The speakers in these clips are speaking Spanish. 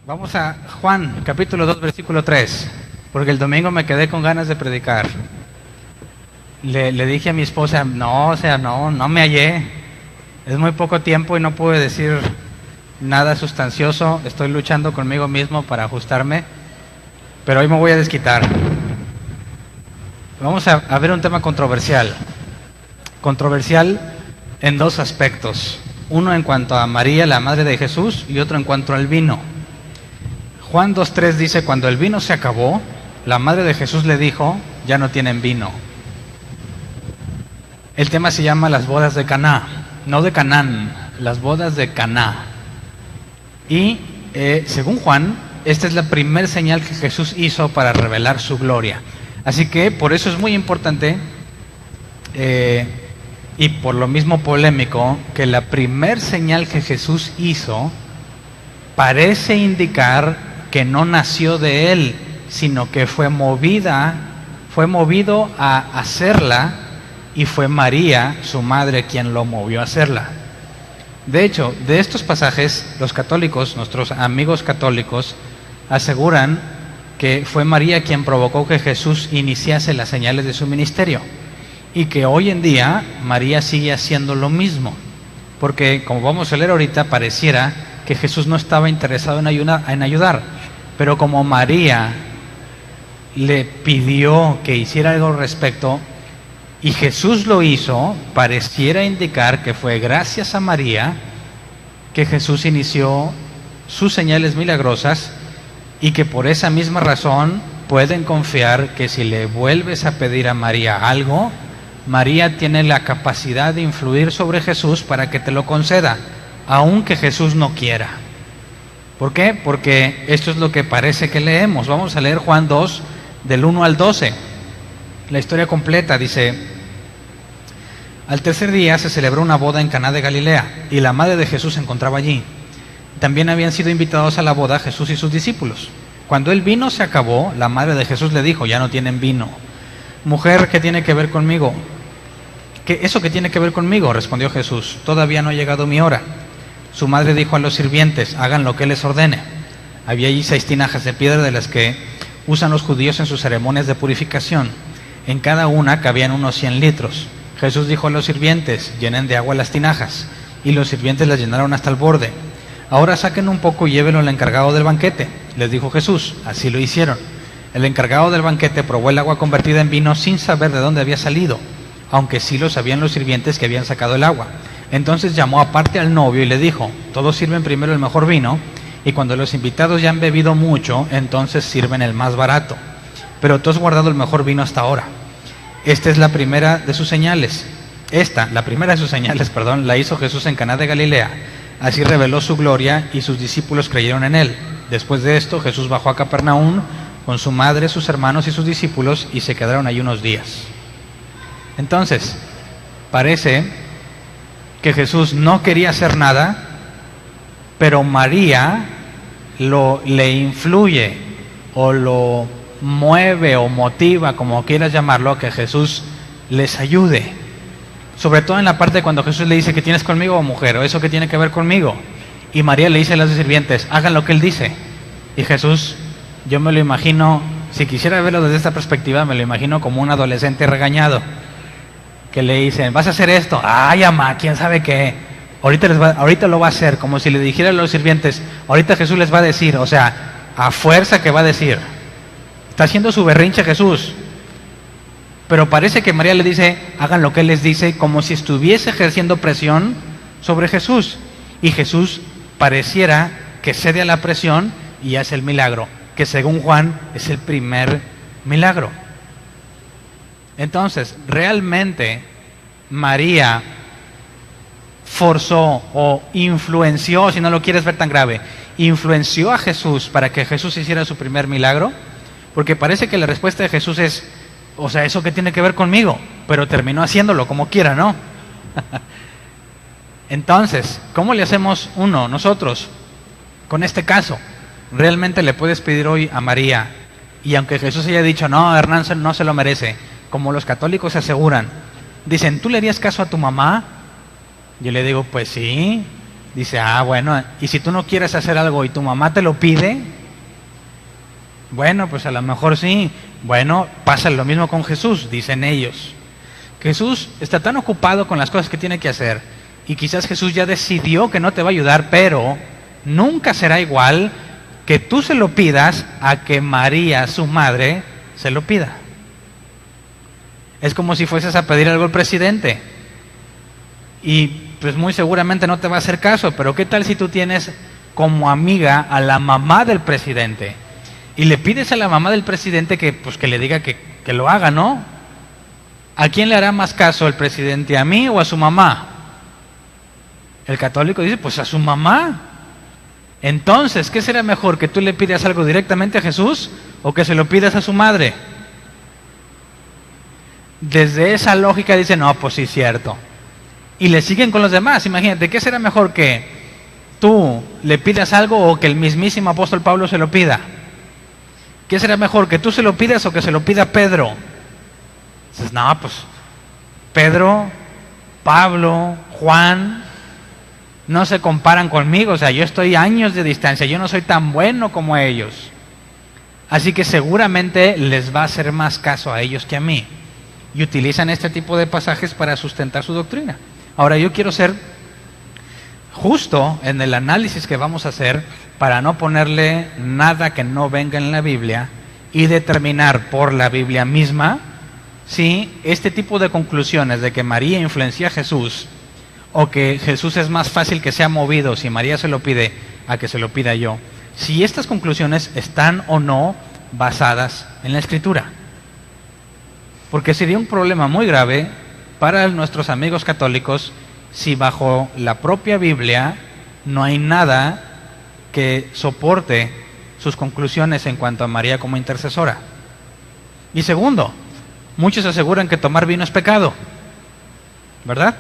Vamos a Juan, capítulo 2, versículo 3, porque el domingo me quedé con ganas de predicar. Le dije a mi esposa, no me hallé. Es muy poco tiempo y no pude decir nada sustancioso. Estoy luchando conmigo mismo para ajustarme, pero hoy me voy a desquitar. Vamos a ver un tema controversial. Controversial en dos aspectos. Uno en cuanto a María, la madre de Jesús, y otro en cuanto al vino. Juan 2.3 dice, cuando el vino se acabó, la madre de Jesús le dijo, ya no tienen vino. El tema se llama las bodas de Caná, no de Canaán, las bodas de Caná. Y según Juan, esta es la primer señal que Jesús hizo para revelar su gloria. Así que por eso es muy importante y por lo mismo polémico que la primer señal que Jesús hizo parece indicar que no nació de él, sino que fue movido a hacerla, y fue María, su madre, quien lo movió a hacerla. De hecho, de estos pasajes, los católicos, nuestros amigos católicos, aseguran que fue María quien provocó que Jesús iniciase las señales de su ministerio, y que hoy en día María sigue haciendo lo mismo, porque como vamos a leer ahorita, pareciera que Jesús no estaba interesado en ayudar, pero como María le pidió que hiciera algo al respecto, y Jesús lo hizo, pareciera indicar que fue gracias a María que Jesús inició sus señales milagrosas, y que por esa misma razón pueden confiar que si le vuelves a pedir a María algo, María tiene la capacidad de influir sobre Jesús para que te lo conceda, aunque Jesús no quiera. ¿Por qué? Porque esto es lo que parece que leemos. Vamos a leer Juan 2, del 1 al 12. La historia completa dice: al tercer día se celebró una boda en Caná de Galilea, y la madre de Jesús se encontraba allí. También habían sido invitados a la boda Jesús y sus discípulos. Cuando el vino se acabó, la madre de Jesús le dijo, ya no tienen vino. Mujer, ¿qué tiene que ver conmigo? ¿Eso qué tiene que ver conmigo? Respondió Jesús, todavía no ha llegado mi hora. Su madre dijo a los sirvientes, hagan lo que les ordene. Había allí 6 tinajas de piedra de las que usan los judíos en sus ceremonias de purificación. En cada una cabían unos 100 litros. Jesús dijo a los sirvientes, llenen de agua las tinajas, y los sirvientes las llenaron hasta el borde. Ahora saquen un poco y llévenlo al encargado del banquete, les dijo Jesús. Así lo hicieron. El encargado del banquete probó el agua convertida en vino sin saber de dónde había salido, aunque sí lo sabían los sirvientes que habían sacado el agua. Entonces llamó aparte al novio y le dijo, todos sirven primero el mejor vino, y cuando los invitados ya han bebido mucho, entonces sirven el más barato. Pero tú has guardado el mejor vino hasta ahora. Esta es la primera de sus señales. La primera de sus señales, la hizo Jesús en Caná de Galilea. Así reveló su gloria y sus discípulos creyeron en él. Después de esto, Jesús bajó a Capernaum con su madre, sus hermanos y sus discípulos, y se quedaron allí unos días. Entonces, parece que Jesús no quería hacer nada, pero María le influye o lo mueve o motiva, como quieras llamarlo, a que Jesús les ayude. Sobre todo en la parte cuando Jesús le dice, ¿qué tienes conmigo, mujer? ¿O eso qué tiene que ver conmigo? Y María le dice a los sirvientes, hagan lo que él dice. Y Jesús, yo me lo imagino, si quisiera verlo desde esta perspectiva, me lo imagino como un adolescente regañado, que le dicen, vas a hacer esto, ay, ama, quién sabe qué, ahorita lo va a hacer, como si le dijera a los sirvientes, ahorita Jesús les va a decir, o sea, a fuerza que va a decir. Está haciendo su berrinche Jesús, pero parece que María le dice, hagan lo que él les dice, como si estuviese ejerciendo presión sobre Jesús, y Jesús pareciera que cede a la presión y hace el milagro, que según Juan es el primer milagro. Entonces, realmente María forzó o influenció, si no lo quieres ver tan grave, influenció a Jesús para que Jesús hiciera su primer milagro, porque parece que la respuesta de Jesús es, o sea, ¿eso qué tiene que ver conmigo? Pero terminó haciéndolo como quiera, ¿no? Entonces, ¿cómo le hacemos nosotros, con este caso? Realmente le puedes pedir hoy a María, y aunque Jesús haya dicho, no, Hernán no se lo merece, como los católicos aseguran, dicen, ¿tú le harías caso a tu mamá? Yo le digo, pues sí, Dice, bueno, y si tú no quieres hacer algo y tu mamá te lo pide, bueno, pues a lo mejor sí. Bueno, pasa lo mismo con Jesús, dicen ellos. Jesús está tan ocupado con las cosas que tiene que hacer, y quizás Jesús ya decidió que no te va a ayudar, pero nunca será igual que tú se lo pidas a que María, su madre, se lo pida. Es como si fueses a pedir algo al presidente, y pues muy seguramente no te va a hacer caso, pero ¿qué tal si tú tienes como amiga a la mamá del presidente? Y le pides a la mamá del presidente que le diga que lo haga, ¿no? ¿A quién le hará más caso el presidente? ¿A mí o a su mamá? El católico dice, pues a su mamá. Entonces, ¿qué será mejor? ¿Que tú le pidas algo directamente a Jesús o que se lo pidas a su madre? Desde esa lógica dicen, no, pues sí, cierto. Y le siguen con los demás. Imagínate, ¿qué será mejor? ¿Que tú le pidas algo o que el mismísimo apóstol Pablo se lo pida? ¿Qué será mejor? ¿Que tú se lo pidas o que se lo pida Pedro? Dices, no, pues Pedro, Pablo, Juan no se comparan conmigo. O sea, yo estoy años de distancia, yo no soy tan bueno como ellos. Así que seguramente les va a hacer más caso a ellos que a mí. Y utilizan este tipo de pasajes para sustentar su doctrina. Ahora, yo quiero ser justo en el análisis que vamos a hacer para no ponerle nada que no venga en la Biblia y determinar por la Biblia misma si este tipo de conclusiones de que María influencia a Jesús o que Jesús es más fácil que sea movido si María se lo pide a que se lo pida yo, si estas conclusiones están o no basadas en la Escritura. Porque sería un problema muy grave para nuestros amigos católicos si bajo la propia Biblia no hay nada que soporte sus conclusiones en cuanto a María como intercesora. Y segundo, muchos aseguran que tomar vino es pecado, ¿verdad?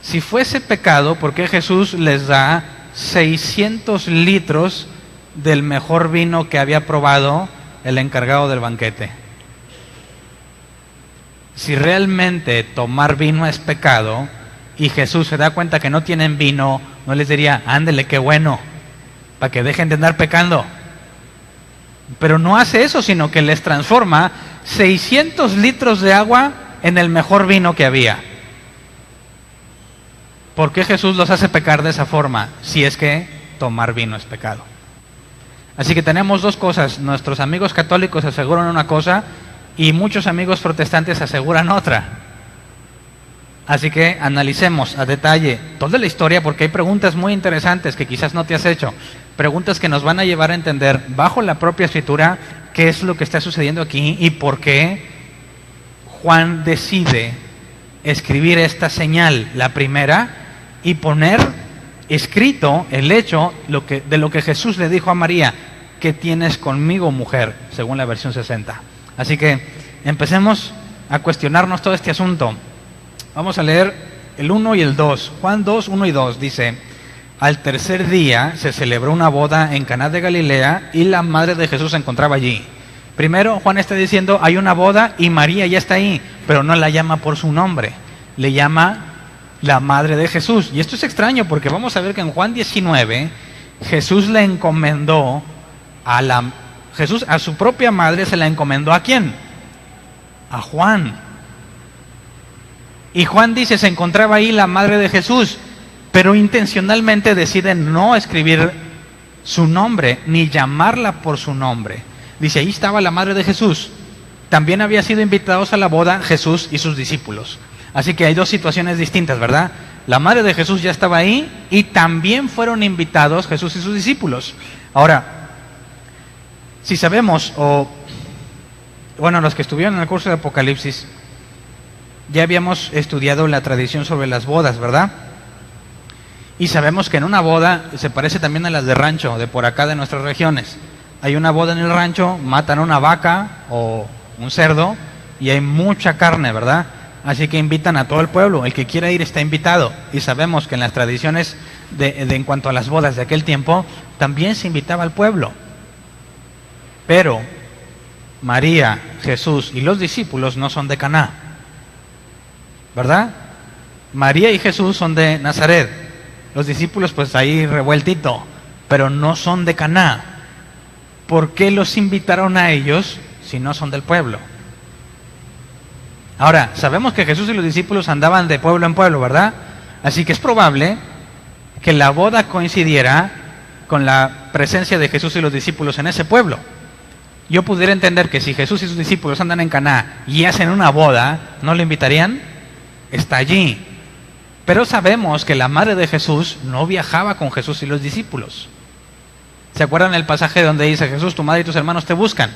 Si fuese pecado, ¿por qué Jesús les da 600 litros del mejor vino que había probado el encargado del banquete? Si realmente tomar vino es pecado y Jesús se da cuenta que no tienen vino, no les diría, ándele, qué bueno, para que dejen de andar pecando. Pero no hace eso, sino que les transforma 600 litros de agua en el mejor vino que había. ¿Por qué Jesús los hace pecar de esa forma? Si es que tomar vino es pecado. Así que tenemos dos cosas. Nuestros amigos católicos aseguran una cosa y muchos amigos protestantes aseguran otra. Así que analicemos a detalle toda la historia, porque hay preguntas muy interesantes que quizás no te has hecho. Preguntas que nos van a llevar a entender bajo la propia Escritura qué es lo que está sucediendo aquí y por qué Juan decide escribir esta señal, la primera, y poner escrito el hecho de lo que Jesús le dijo a María: ¿qué tienes conmigo, mujer?, según la versión 60. Así que empecemos a cuestionarnos todo este asunto. Vamos a leer el 1 y el 2. Juan 2, 1 y 2 dice: al tercer día se celebró una boda en Caná de Galilea y la madre de Jesús se encontraba allí. Primero, Juan está diciendo, hay una boda y María ya está ahí, pero no la llama por su nombre, le llama la madre de Jesús. Y esto es extraño porque vamos a ver que en Juan 19, Jesús le encomendó a su propia madre se la encomendó. ¿A quién? A Juan. Y Juan dice, se encontraba ahí la madre de Jesús, pero intencionalmente decide no escribir su nombre, ni llamarla por su nombre. Dice, ahí estaba la madre de Jesús. También había sido invitados a la boda Jesús y sus discípulos. Así que hay dos situaciones distintas, ¿verdad? La madre de Jesús ya estaba ahí y también fueron invitados Jesús y sus discípulos. Ahora, si sabemos, los que estuvieron en el curso de Apocalipsis, ya habíamos estudiado la tradición sobre las bodas, ¿verdad? Y sabemos que en una boda se parece también a las de rancho, de por acá de nuestras regiones. Hay una boda en el rancho, matan una vaca o un cerdo y hay mucha carne, ¿verdad? Así que invitan a todo el pueblo, el que quiera ir está invitado. Y sabemos que en las tradiciones en cuanto a las bodas de aquel tiempo, también se invitaba al pueblo. Pero María, Jesús y los discípulos no son de Caná, ¿verdad? María y Jesús son de Nazaret. Los discípulos pues ahí revueltito, pero no son de Caná. ¿Por qué los invitaron a ellos si no son del pueblo? Ahora, sabemos que Jesús y los discípulos andaban de pueblo en pueblo, ¿verdad? Así que es probable que la boda coincidiera con la presencia de Jesús y los discípulos en ese pueblo. Yo pudiera entender que si Jesús y sus discípulos andan en Caná y hacen una boda, ¿no lo invitarían? Está allí. Pero sabemos que la madre de Jesús no viajaba con Jesús y los discípulos. ¿Se acuerdan el pasaje donde dice Jesús, tu madre y tus hermanos te buscan?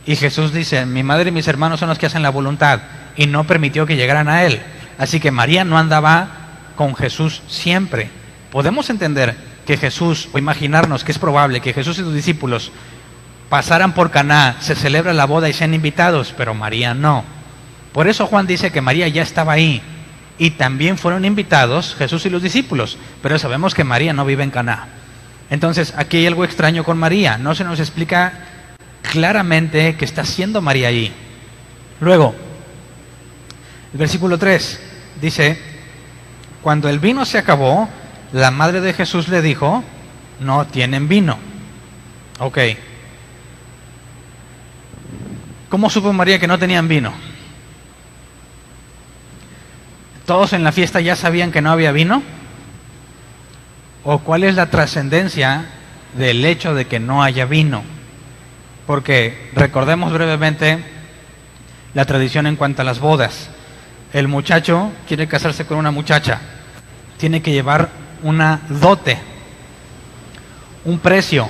Y Jesús dice, mi madre y mis hermanos son los que hacen la voluntad, y no permitió que llegaran a él. Así que María no andaba con Jesús siempre. Podemos entender que Jesús, o imaginarnos que es probable que Jesús y sus discípulos pasaran por Caná, se celebra la boda y sean invitados, pero María no. Por eso Juan dice que María ya estaba ahí, y también fueron invitados Jesús y los discípulos, pero sabemos que María no vive en Caná. Entonces aquí hay algo extraño con María, no se nos explica claramente qué está haciendo María allí. Luego, el versículo 3 dice, cuando el vino se acabó, la madre de Jesús le dijo, no tienen vino. Ok. ¿Cómo supo María que no tenían vino? ¿Todos en la fiesta ya sabían que no había vino? ¿O cuál es la trascendencia del hecho de que no haya vino? Porque recordemos brevemente la tradición en cuanto a las bodas. El muchacho quiere casarse con una muchacha, tiene que llevar una dote, un precio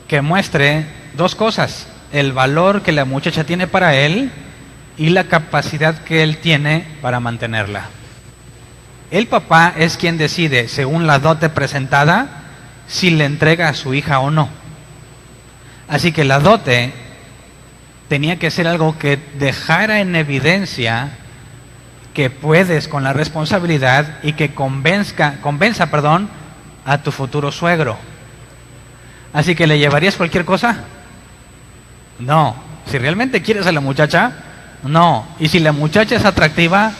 que muestre dos cosas: el valor que la muchacha tiene para él y la capacidad que él tiene para mantenerla. El papá es quien decide, según la dote presentada, si le entrega a su hija o no. Así que la dote tenía que ser algo que dejara en evidencia que puedes con la responsabilidad y que convenza, a tu futuro suegro. Así que, ¿le llevarías cualquier cosa? No. Si realmente quieres a la muchacha, no. Y si la muchacha es atractiva,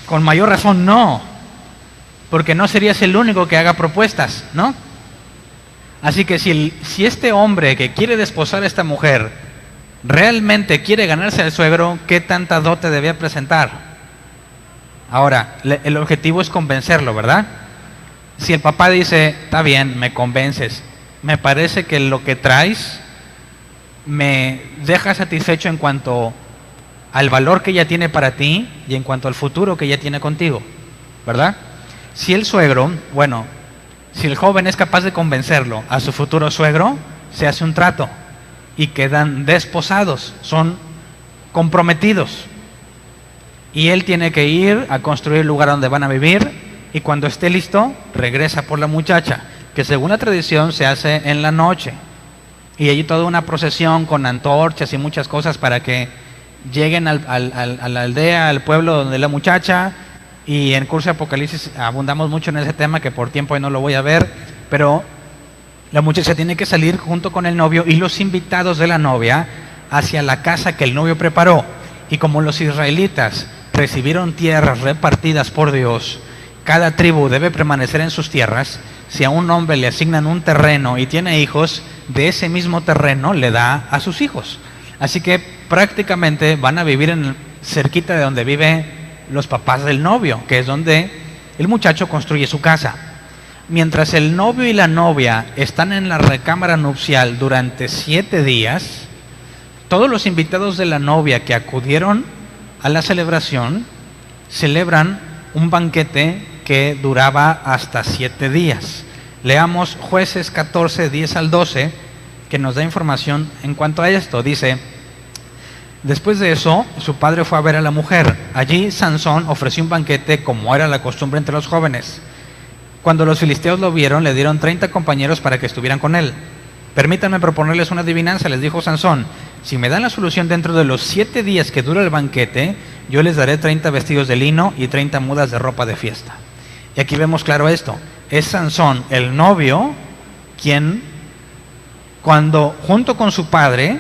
con mayor razón no. Porque no serías el único que haga propuestas, ¿no? Así que si este hombre que quiere desposar a esta mujer realmente quiere ganarse al suegro, ¿qué tanta dote debía presentar? Ahora, el objetivo es convencerlo, ¿verdad? Si el papá dice, está bien, me convences, me parece que lo que traes me deja satisfecho en cuanto al valor que ella tiene para ti y en cuanto al futuro que ella tiene contigo, ¿verdad? Si el suegro, si el joven es capaz de convencerlo a su futuro suegro, se hace un trato y quedan desposados, son comprometidos. Y él tiene que ir a construir el lugar donde van a vivir, y cuando esté listo, regresa por la muchacha, que según la tradición se hace en la noche. Y hay toda una procesión con antorchas y muchas cosas para que lleguen a la aldea, al pueblo donde la muchacha. Y en curso de Apocalipsis abundamos mucho en ese tema, que por tiempo no lo voy a ver, pero la muchacha tiene que salir junto con el novio y los invitados de la novia hacia la casa que el novio preparó. Y como los israelitas recibieron tierras repartidas por Dios, cada tribu debe permanecer en sus tierras. Si a un hombre le asignan un terreno y tiene hijos, de ese mismo terreno le da a sus hijos. Así que prácticamente van a vivir cerquita de donde vive los papás del novio, que es donde el muchacho construye su casa. Mientras el novio y la novia están en la recámara nupcial durante 7 días, todos los invitados de la novia que acudieron a la celebración celebran un banquete que duraba hasta 7 días. Leamos Jueces 14, 10 al 12, que nos da información en cuanto a esto. Dice: después de eso, su padre fue a ver a la mujer. Allí Sansón ofreció un banquete como era la costumbre entre los jóvenes. Cuando los filisteos lo vieron, le dieron 30 compañeros para que estuvieran con él. Permítanme proponerles una adivinanza, les dijo Sansón. Si me dan la solución dentro de los 7 días que dura el banquete, yo les daré 30 vestidos de lino y 30 mudas de ropa de fiesta. Y aquí vemos claro esto. Es Sansón, el novio, quien, cuando junto con su padre,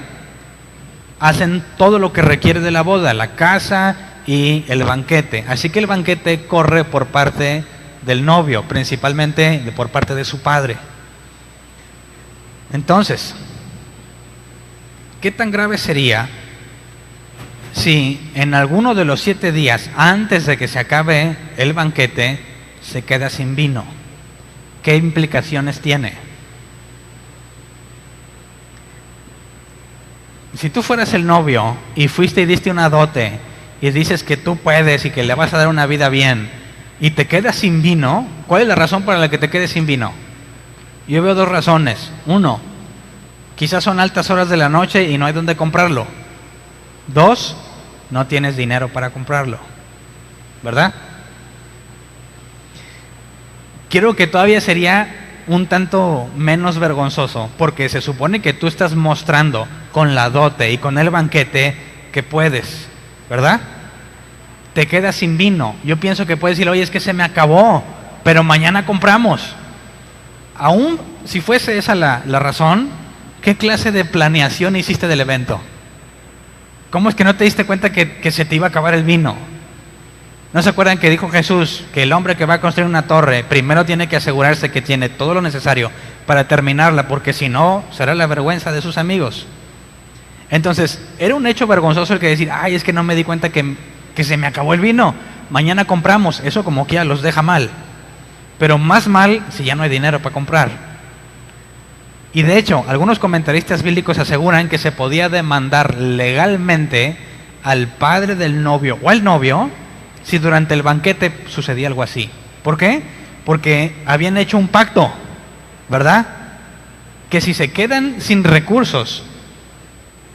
hacen todo lo que requiere de la boda, la casa y el banquete. Así que el banquete corre por parte del novio, principalmente por parte de su padre. Entonces, ¿qué tan grave sería si en alguno de los 7 días antes de que se acabe el banquete se queda sin vino? ¿Qué implicaciones tiene? Si tú fueras el novio y fuiste y diste una dote y dices que tú puedes y que le vas a dar una vida bien y te quedas sin vino, ¿cuál es la razón para la que te quedes sin vino? Yo veo 2 razones. 1, quizás son altas horas de la noche y no hay dónde comprarlo. 2, no tienes dinero para comprarlo, ¿verdad? Creo que todavía sería un tanto menos vergonzoso, porque se supone que tú estás mostrando con la dote y con el banquete que puedes, ¿verdad? Te quedas sin vino. Yo pienso que puedes decir, oye, es que se me acabó, pero mañana compramos. Aún si fuese esa la razón, ¿qué clase de planeación hiciste del evento? ¿Cómo es que no te diste cuenta que se te iba a acabar el vino? ¿No se acuerdan que dijo Jesús que el hombre que va a construir una torre primero tiene que asegurarse que tiene todo lo necesario para terminarla, porque si no, será la vergüenza de sus amigos? Entonces, era un hecho vergonzoso el que decir, ay, es que no me di cuenta que se me acabó el vino, mañana compramos. Eso como que ya los deja mal, pero más mal si ya no hay dinero para comprar. Y de hecho, algunos comentaristas bíblicos aseguran que se podía demandar legalmente al padre del novio o al novio si durante el banquete sucedía algo así. ¿Por qué? Porque habían hecho un pacto, ¿verdad? Que si se quedan sin recursos,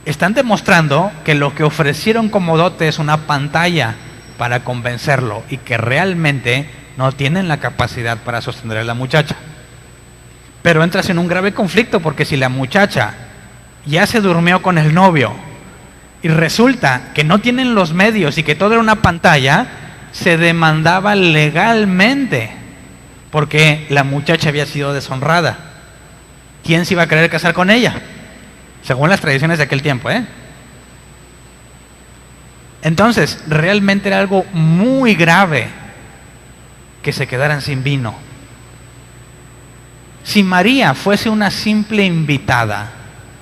están demostrando que lo que ofrecieron como dote es una pantalla para convencerlo y que realmente no tienen la capacidad para sostener a la muchacha. Pero entras en un grave conflicto, porque si la muchacha ya se durmió con el novio y resulta que no tienen los medios y que todo era una pantalla, se demandaba legalmente porque la muchacha había sido deshonrada. ¿Quién se iba a querer casar con ella? Según las tradiciones de aquel tiempo, ¿eh? Entonces, realmente era algo muy grave que se quedaran sin vino. Si María fuese una simple invitada,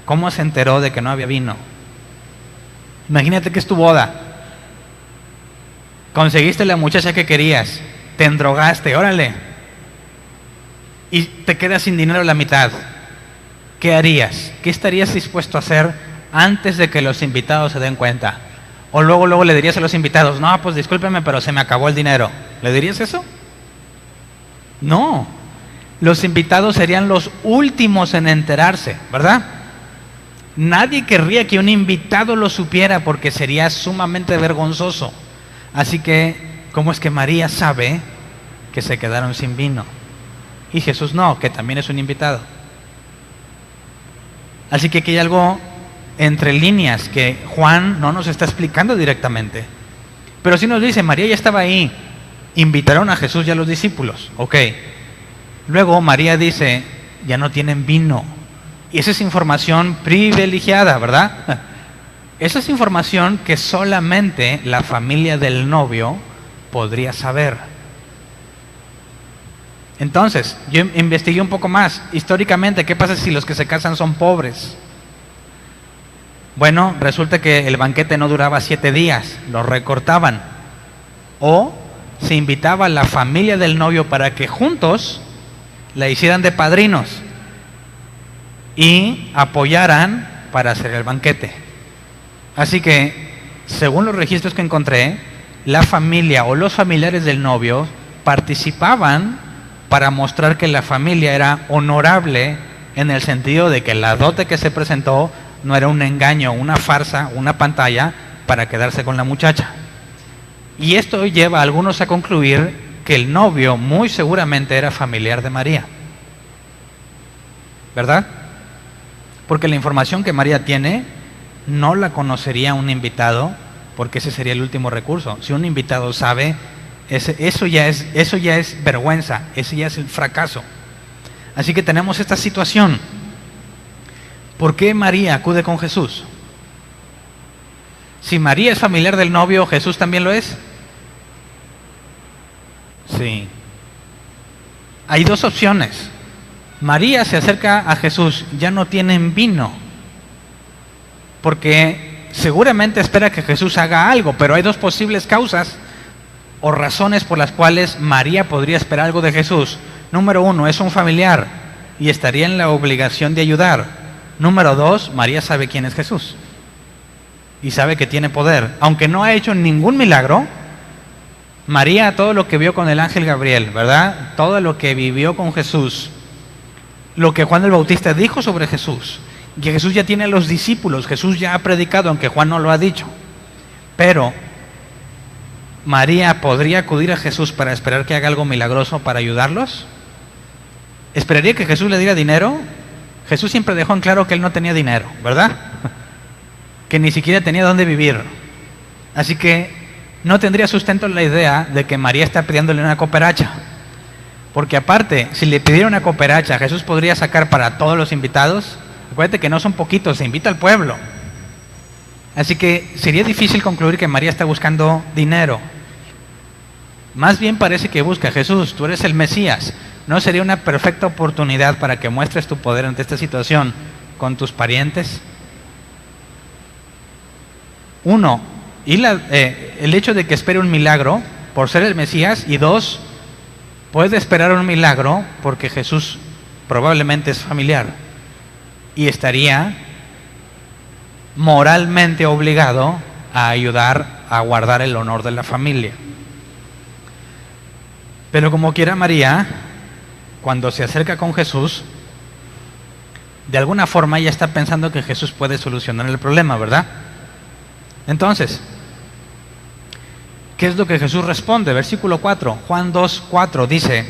¿cómo se enteró de que no había vino? Imagínate que es tu boda. Conseguiste la muchacha que querías, te endrogaste, órale, y te quedas sin dinero a la mitad. ¿Qué harías? ¿Qué estarías dispuesto a hacer antes de que los invitados se den cuenta? O luego le dirías a los invitados, no, pues discúlpeme, pero se me acabó el dinero. ¿Le dirías eso? No. Los invitados serían los últimos en enterarse, ¿verdad? Nadie querría que un invitado lo supiera porque sería sumamente vergonzoso. Así que, ¿cómo es que María sabe que se quedaron sin vino? Y Jesús no, que también es un invitado. Así que aquí hay algo entre líneas que Juan no nos está explicando directamente. Pero sí nos dice, María ya estaba ahí, invitaron a Jesús y a los discípulos, ok. Luego María dice, ya no tienen vino. Y esa es información privilegiada, ¿verdad? Esa es información que solamente la familia del novio podría saber. Entonces, yo investigué un poco más. Históricamente, ¿qué pasa si los que se casan son pobres? Bueno, resulta que el banquete no duraba 7 días, lo recortaban. O se invitaba a la familia del novio para que juntos la hicieran de padrinos y apoyaran para hacer el banquete. Así que, según los registros que encontré, la familia o los familiares del novio participaban para mostrar que la familia era honorable, en el sentido de que la dote que se presentó no era un engaño, una farsa, una pantalla para quedarse con la muchacha. Y esto lleva a algunos a concluir que el novio muy seguramente era familiar de María, ¿verdad? Porque la información que María tiene no la conocería un invitado, porque ese sería el último recurso. Si un invitado sabe, eso ya es vergüenza, ese ya es el fracaso. Así que tenemos esta situación. ¿Por qué María acude con Jesús? Si María es familiar del novio, ¿Jesús también lo es? Sí. hay dos opciones. María se acerca a Jesús, ya no tienen vino, porque seguramente espera que Jesús haga algo, pero hay dos posibles causas o razones por las cuales María podría esperar algo de Jesús. Número uno, es un familiar y estaría en la obligación de ayudar. Número dos, María sabe quién es Jesús y sabe que tiene poder. Aunque no ha hecho ningún milagro, María, todo lo que vio con el ángel Gabriel, ¿verdad? Todo lo que vivió con Jesús, lo que Juan el Bautista dijo sobre Jesús, que Jesús ya tiene a los discípulos, Jesús ya ha predicado, aunque Juan no lo ha dicho. Pero María podría acudir a Jesús para esperar que haga algo milagroso para ayudarlos. ¿Esperaría que Jesús le diera dinero? Jesús siempre dejó en claro que él no tenía dinero, ¿verdad? Que ni siquiera tenía dónde vivir. Así que no tendría sustento la idea de que María está pidiéndole una cooperacha. Porque aparte, si le pidiera una cooperacha, Jesús podría sacar para todos los invitados. Acuérdate que no son poquitos, se invita al pueblo. Así que sería difícil concluir que María está buscando dinero. Más bien parece que busca: Jesús, tú eres el Mesías. ¿No sería una perfecta oportunidad para que muestres tu poder ante esta situación con tus parientes? Uno, el hecho de que espere un milagro por ser el Mesías. Y dos, puede esperar un milagro porque Jesús probablemente es familiar y estaría moralmente obligado a ayudar a guardar el honor de la familia. Pero como quiera, María, cuando se acerca con Jesús, de alguna forma ella está pensando que Jesús puede solucionar el problema, ¿verdad? Entonces, ¿qué es lo que Jesús responde? Versículo 4, Juan 2:4 dice: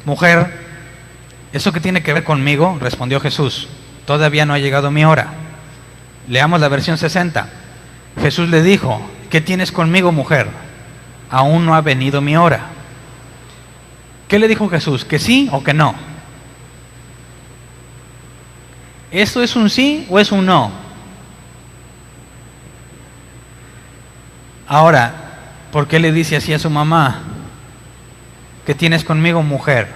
mujer, ¿eso qué tiene que ver conmigo? Respondió Jesús: todavía no ha llegado mi hora. Leamos la versión 60. Jesús le dijo: ¿qué tienes conmigo, mujer? Aún no ha venido mi hora. ¿Qué le dijo Jesús? ¿Que sí o que no? ¿Esto es un sí o es un no? Ahora, ¿por qué le dice así a su mamá? ¿Qué tienes conmigo, mujer?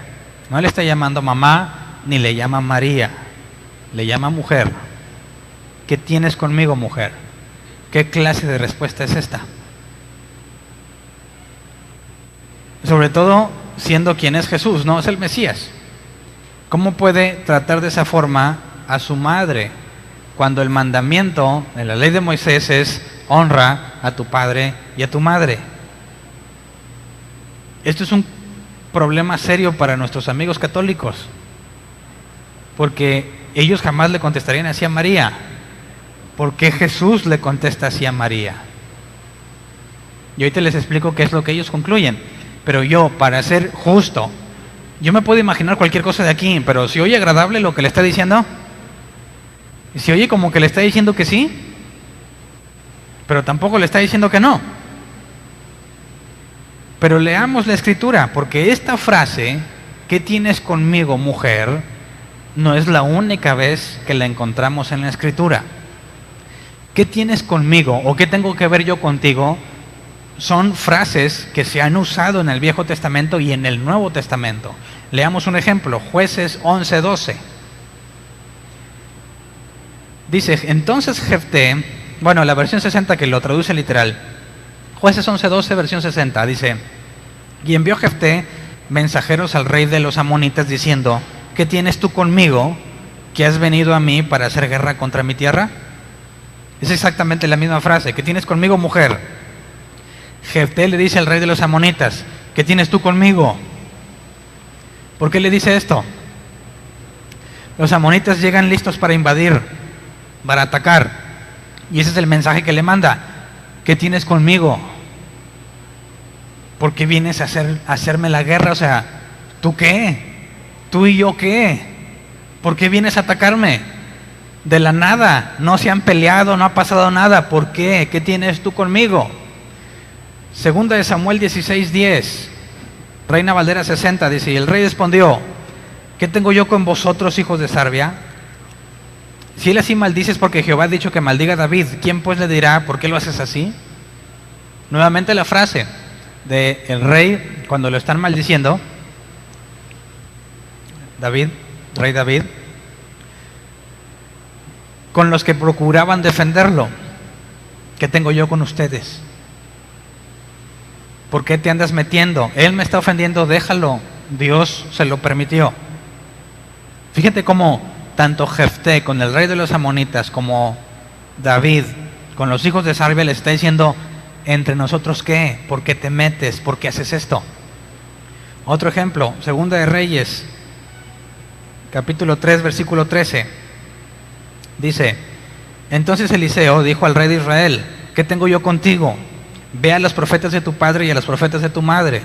No le está llamando mamá ni le llama María, le llama mujer. ¿Qué tienes conmigo, mujer? ¿Qué clase de respuesta es esta? Sobre todo siendo quien es Jesús, no es el Mesías. ¿Cómo puede tratar de esa forma a su madre cuando el mandamiento en la ley de Moisés es: honra a tu padre y a tu madre? Esto es un problema serio para nuestros amigos católicos, porque ellos jamás le contestarían así a María. ¿Por qué Jesús le contesta así a María? Y ahorita les explico qué es lo que ellos concluyen. Pero yo, para ser justo, yo me puedo imaginar cualquier cosa de aquí, pero si oye agradable lo que le está diciendo, si oye como que le está diciendo que sí, pero tampoco le está diciendo que no. Pero leamos la Escritura, porque esta frase, ¿qué tienes conmigo, mujer?, no es la única vez que la encontramos en la Escritura. ¿Qué tienes conmigo o qué tengo que ver yo contigo? Son frases que se han usado en el Viejo Testamento y en el Nuevo Testamento. Leamos un ejemplo, Jueces 11:12. Dice: entonces Jefté, bueno, la versión 60 que lo traduce literal, Jueces 11:12, versión 60, dice: y envió Jefté mensajeros al rey de los amonitas diciendo: ¿qué tienes tú conmigo que has venido a mí para hacer guerra contra mi tierra? Es exactamente la misma frase: ¿qué tienes conmigo, mujer? Jefté le dice al rey de los amonitas: ¿qué tienes tú conmigo? ¿Por qué le dice esto? Los amonitas llegan listos para invadir, para atacar, y ese es el mensaje que le manda: ¿qué tienes conmigo? ¿Por qué vienes a hacerme la guerra? O sea, ¿tú qué? ¿Tú y yo qué? ¿Por qué vienes a atacarme? De la nada, no se han peleado, no ha pasado nada. ¿Por qué? ¿Qué tienes tú conmigo? Segunda de Samuel 16:10, Reina Valera 60, dice: y el rey respondió: ¿qué tengo yo con vosotros, hijos de Sarbia? Si él así maldice es porque Jehová ha dicho que maldiga a David. ¿Quién pues le dirá por qué lo haces así? Nuevamente la frase del rey cuando lo están maldiciendo. David, rey David, con los que procuraban defenderlo. ¿Qué tengo yo con ustedes? ¿Por qué te andas metiendo? Él me está ofendiendo, déjalo. Dios se lo permitió. Fíjate cómo tanto Jefté con el rey de los amonitas como David con los hijos de Sarbia le está diciendo, ¿entre nosotros qué? ¿Por qué te metes? ¿Por qué haces esto? Otro ejemplo, Segunda de Reyes, capítulo 3, versículo 13. Dice, entonces Eliseo dijo al rey de Israel, ¿qué tengo yo contigo? Ve a los profetas de tu padre y a los profetas de tu madre.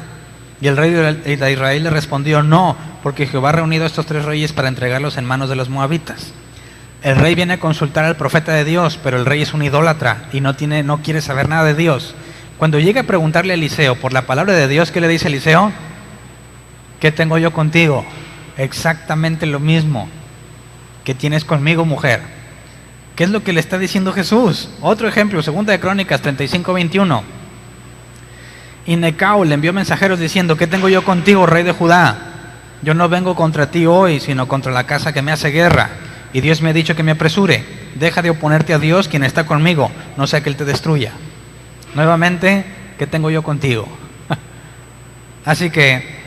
Y el rey de Israel le respondió, no, porque Jehová ha reunido a estos 3 reyes para entregarlos en manos de los moabitas. El rey viene a consultar al profeta de Dios, pero el rey es un idólatra y no quiere saber nada de Dios. Cuando llega a preguntarle a Eliseo por la palabra de Dios, ¿qué le dice Eliseo? ¿Qué tengo yo contigo? Exactamente lo mismo que tienes conmigo, mujer. ¿Qué es lo que le está diciendo Jesús? Otro ejemplo, Segunda de Crónicas 35:21. Y Necao le envió mensajeros diciendo, ¿qué tengo yo contigo, rey de Judá? Yo no vengo contra ti hoy, sino contra la casa que me hace guerra. Y Dios me ha dicho que me apresure. Deja de oponerte a Dios, quien está conmigo, no sea que Él te destruya. Nuevamente, ¿qué tengo yo contigo? Así que,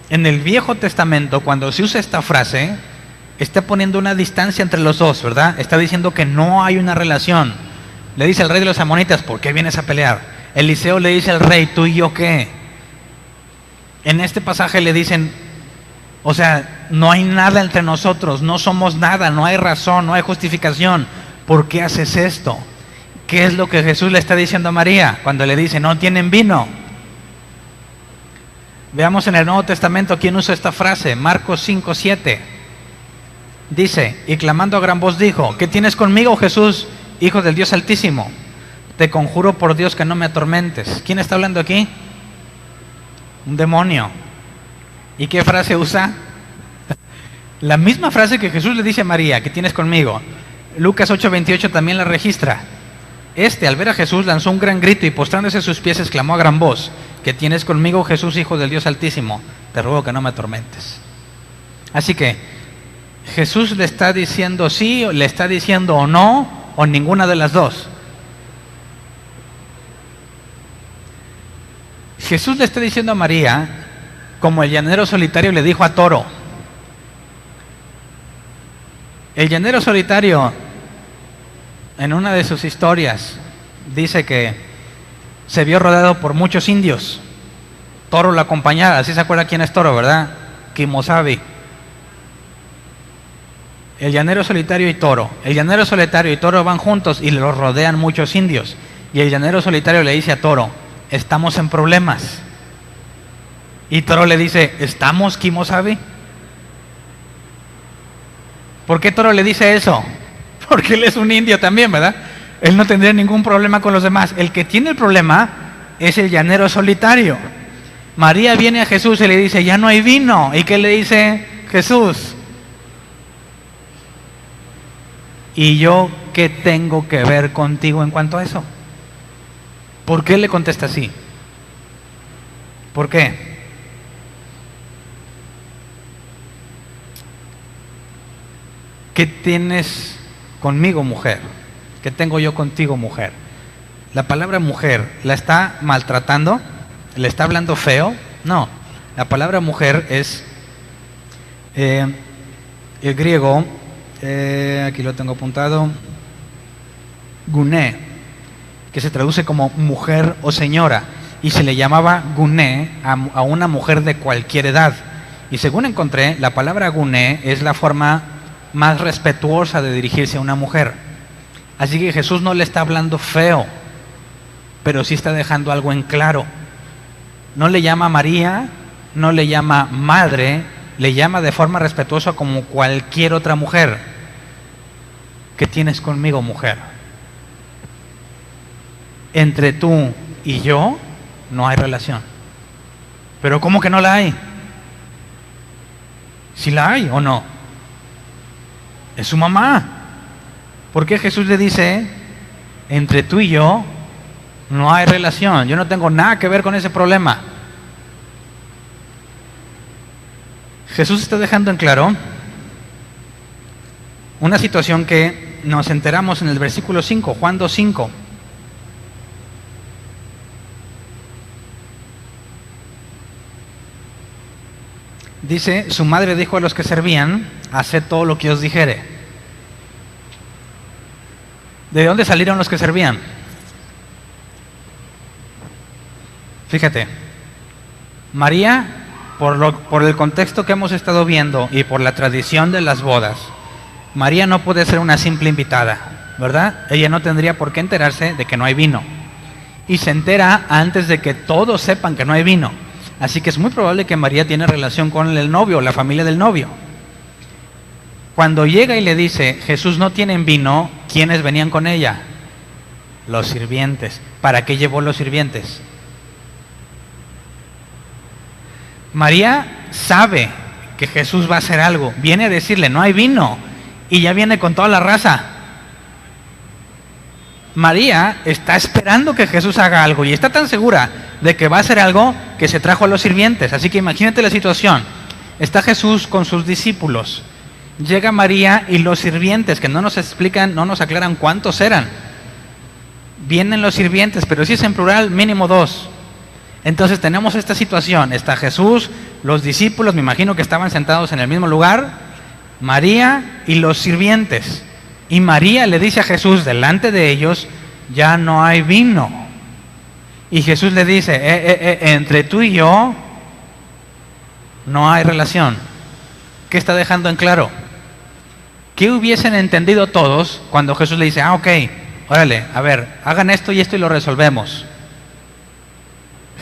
en el Viejo Testamento, cuando se usa esta frase, está poniendo una distancia entre los dos, ¿verdad? Está diciendo que no hay una relación. Le dice al rey de los amonitas, ¿por qué vienes a pelear? Eliseo le dice al rey, ¿tú y yo qué? En este pasaje le dicen, o sea, no hay nada entre nosotros, no somos nada, no hay razón, no hay justificación. ¿Por qué haces esto? ¿Qué es lo que Jesús le está diciendo a María cuando le dice, no tienen vino? Veamos en el Nuevo Testamento quién usa esta frase, Marcos 5:7. Dice, y clamando a gran voz dijo, ¿qué tienes conmigo, Jesús, Hijo del Dios Altísimo? Te conjuro por Dios que no me atormentes. ¿Quién está hablando aquí? Un demonio. ¿Y qué frase usa? La misma frase que Jesús le dice a María, ¿qué tienes conmigo? Lucas 8:28 también la registra. Al ver a Jesús, lanzó un gran grito y postrándose a sus pies exclamó a gran voz, ¿qué tienes conmigo, Jesús, Hijo del Dios Altísimo? Te ruego que no me atormentes. Así que Jesús le está diciendo sí, le está diciendo o no, o ninguna de las dos. Jesús le está diciendo a María, como el llanero solitario le dijo a Toro. El llanero solitario, en una de sus historias, dice que se vio rodeado por muchos indios. Toro lo acompañaba, así se acuerda quién es Toro, ¿verdad? Kimosabi. El llanero solitario y Toro. El llanero solitario y Toro van juntos y los rodean muchos indios. Y el llanero solitario le dice a Toro, estamos en problemas. Y Toro le dice, ¿estamos, Kimosabi? ¿Por qué Toro le dice eso? Porque él es un indio también, ¿verdad? Él no tendría ningún problema con los demás. El que tiene el problema es el llanero solitario. María viene a Jesús y le dice, ya no hay vino. ¿Y qué le dice Jesús? ¿Y yo qué tengo que ver contigo en cuanto a eso? ¿Por qué le contesta así? ¿Por qué? ¿Qué tienes conmigo, mujer? ¿Qué tengo yo contigo, mujer? La palabra mujer, ¿la está maltratando? ¿Le está hablando feo? No. La palabra mujer es el griego, aquí lo tengo apuntado, guné, que se traduce como mujer o señora, y se le llamaba guné a una mujer de cualquier edad. Y según encontré, la palabra guné es la forma más respetuosa de dirigirse a una mujer. Así que Jesús no le está hablando feo, pero sí está dejando algo en claro. No le llama María, no le llama madre, le llama de forma respetuosa como cualquier otra mujer. ¿Qué tienes conmigo, mujer? Entre tú y yo no hay relación. ¿Pero cómo que no la hay? ¿Sí la hay o no? Es su mamá. ¿Por qué Jesús le dice, entre tú y yo no hay relación? Yo no tengo nada que ver con ese problema. Jesús está dejando en claro una situación que nos enteramos en el versículo 5, Juan 2:5. Dice, su madre dijo a los que servían, haced todo lo que os dijere. ¿De dónde salieron los que servían? Fíjate, María, por el contexto que hemos estado viendo y por la tradición de las bodas, María no puede ser una simple invitada, ¿verdad? Ella no tendría por qué enterarse de que no hay vino. Y se entera antes de que todos sepan que no hay vino. Así que es muy probable que María tiene relación con el novio, la familia del novio. Cuando llega y le dice, Jesús, no tienen vino, ¿quiénes venían con ella? Los sirvientes. ¿Para qué llevó los sirvientes? María sabe que Jesús va a hacer algo. Viene a decirle, no hay vino. Y ya viene con toda la raza. María está esperando que Jesús haga algo y está tan segura de que va a hacer algo que se trajo a los sirvientes. Así que imagínate la situación. Está Jesús con sus discípulos. Llega María y los sirvientes, que no nos explican, no nos aclaran cuántos eran. Vienen los sirvientes, pero si es en plural, mínimo 2. Entonces tenemos esta situación. Está Jesús, los discípulos, me imagino que estaban sentados en el mismo lugar, María y los sirvientes. Y María le dice a Jesús delante de ellos, ya no hay vino. Y Jesús le dice, entre tú y yo no hay relación. ¿Qué está dejando en claro? ¿Qué hubiesen entendido todos cuando Jesús le dice, ok, órale, a ver, hagan esto y lo resolvemos?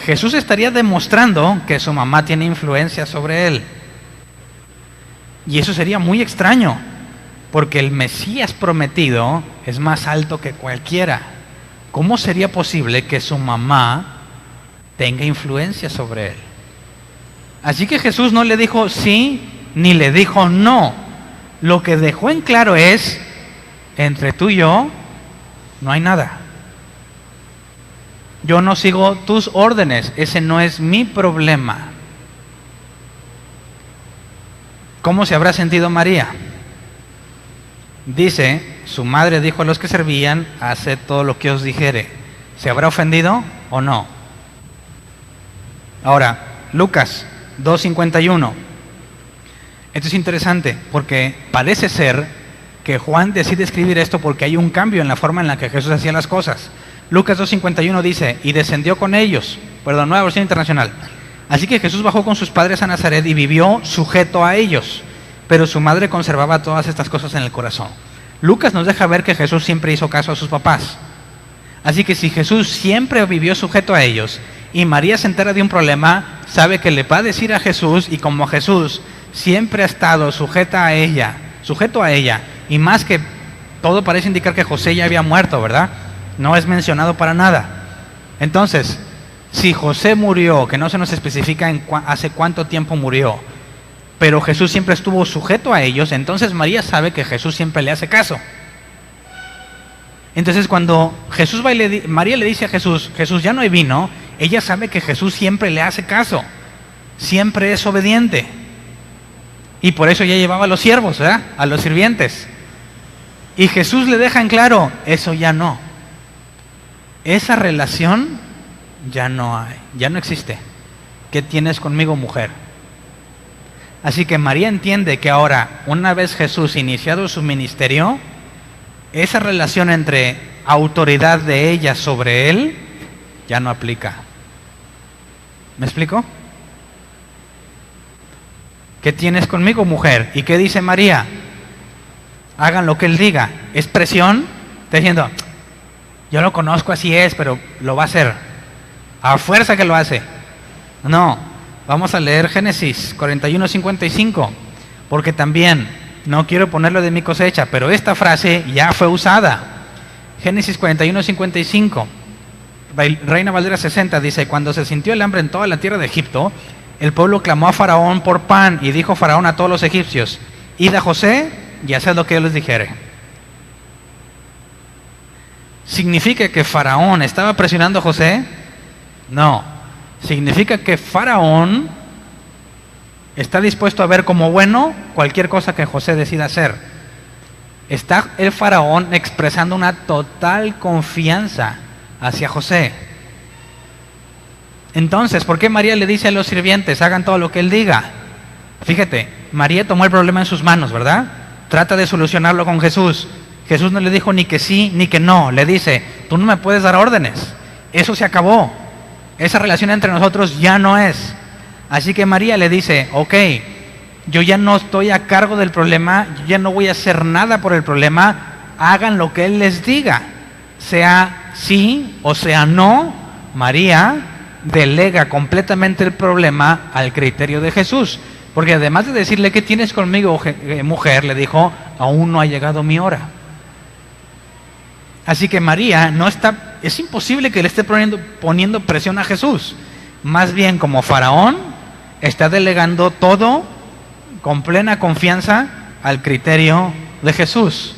Jesús estaría demostrando que su mamá tiene influencia sobre él. Y eso sería muy extraño, porque el Mesías prometido es más alto que cualquiera. ¿Cómo sería posible que su mamá tenga influencia sobre él? Así que Jesús no le dijo sí, ni le dijo no. Lo que dejó en claro es, entre tú y yo, no hay nada. Yo no sigo tus órdenes, ese no es mi problema. ¿Cómo se habrá sentido María? Dice, su madre dijo a los que servían, haced todo lo que os dijere. ¿Se habrá ofendido o no? Ahora, Lucas 2:51. Esto es interesante porque parece ser que Juan decide escribir esto porque hay un cambio en la forma en la que Jesús hacía las cosas. Lucas 2:51 dice, y descendió con ellos, Nueva Versión Internacional. Así que Jesús bajó con sus padres a Nazaret y vivió sujeto a ellos, pero su madre conservaba todas estas cosas en el corazón. Lucas nos deja ver que Jesús siempre hizo caso a sus papás. Así que si Jesús siempre vivió sujeto a ellos y María se entera de un problema, sabe que le va a decir a Jesús, y como Jesús siempre ha estado sujeto a ella, y más que todo parece indicar que José ya había muerto, ¿verdad? No es mencionado para nada. Entonces, si José murió, que no se nos especifica hace cuánto tiempo murió, pero Jesús siempre estuvo sujeto a ellos, entonces María sabe que Jesús siempre le hace caso. Entonces cuando María le dice a Jesús, Jesús, ya no hay vino, ella sabe que Jesús siempre le hace caso, siempre es obediente. Y por eso ya llevaba a los siervos, ¿verdad? A los sirvientes. Y Jesús le deja en claro, eso ya no. Esa relación ya no hay, ya no existe. ¿Qué tienes conmigo, mujer? Así que María entiende que ahora, una vez Jesús iniciado su ministerio, esa relación entre autoridad de ella sobre él ya no aplica. ¿Me explico? ¿Qué tienes conmigo, mujer? ¿Y qué dice María? Hagan lo que él diga. ¿Es presión? Está diciendo, yo lo conozco, así es, pero lo va a hacer. A fuerza que lo hace. No, vamos a leer Génesis 41:55, porque también, no quiero ponerlo de mi cosecha, pero esta frase ya fue usada. Génesis 41:55, Reina Valera 60 dice, cuando se sintió el hambre en toda la tierra de Egipto, el pueblo clamó a Faraón por pan, y dijo Faraón a todos los egipcios, id a José y haced lo que él les dijere. ¿Significa que Faraón estaba presionando a José? No. Significa que Faraón Está dispuesto a ver como bueno cualquier cosa que José decida hacer. Está el faraón expresando una total confianza hacia José. Entonces, ¿por qué María le dice a los sirvientes, hagan todo lo que él diga? Fíjate, María tomó el problema en sus manos, ¿verdad? Trata de solucionarlo con Jesús. Jesús no le dijo ni que sí ni que no. Le dice, tú no me puedes dar órdenes. Eso se acabó. Esa relación entre nosotros ya no es. Así que María le dice, ok, yo ya no estoy a cargo del problema, yo ya no voy a hacer nada por el problema, hagan lo que Él les diga. Sea sí o sea no, María delega completamente el problema al criterio de Jesús. Porque además de decirle, ¿qué tienes conmigo, mujer?, le dijo, aún no ha llegado mi hora. Así que María no está, es imposible que le esté poniendo presión a Jesús. Más bien, como faraón, está delegando todo con plena confianza al criterio de Jesús.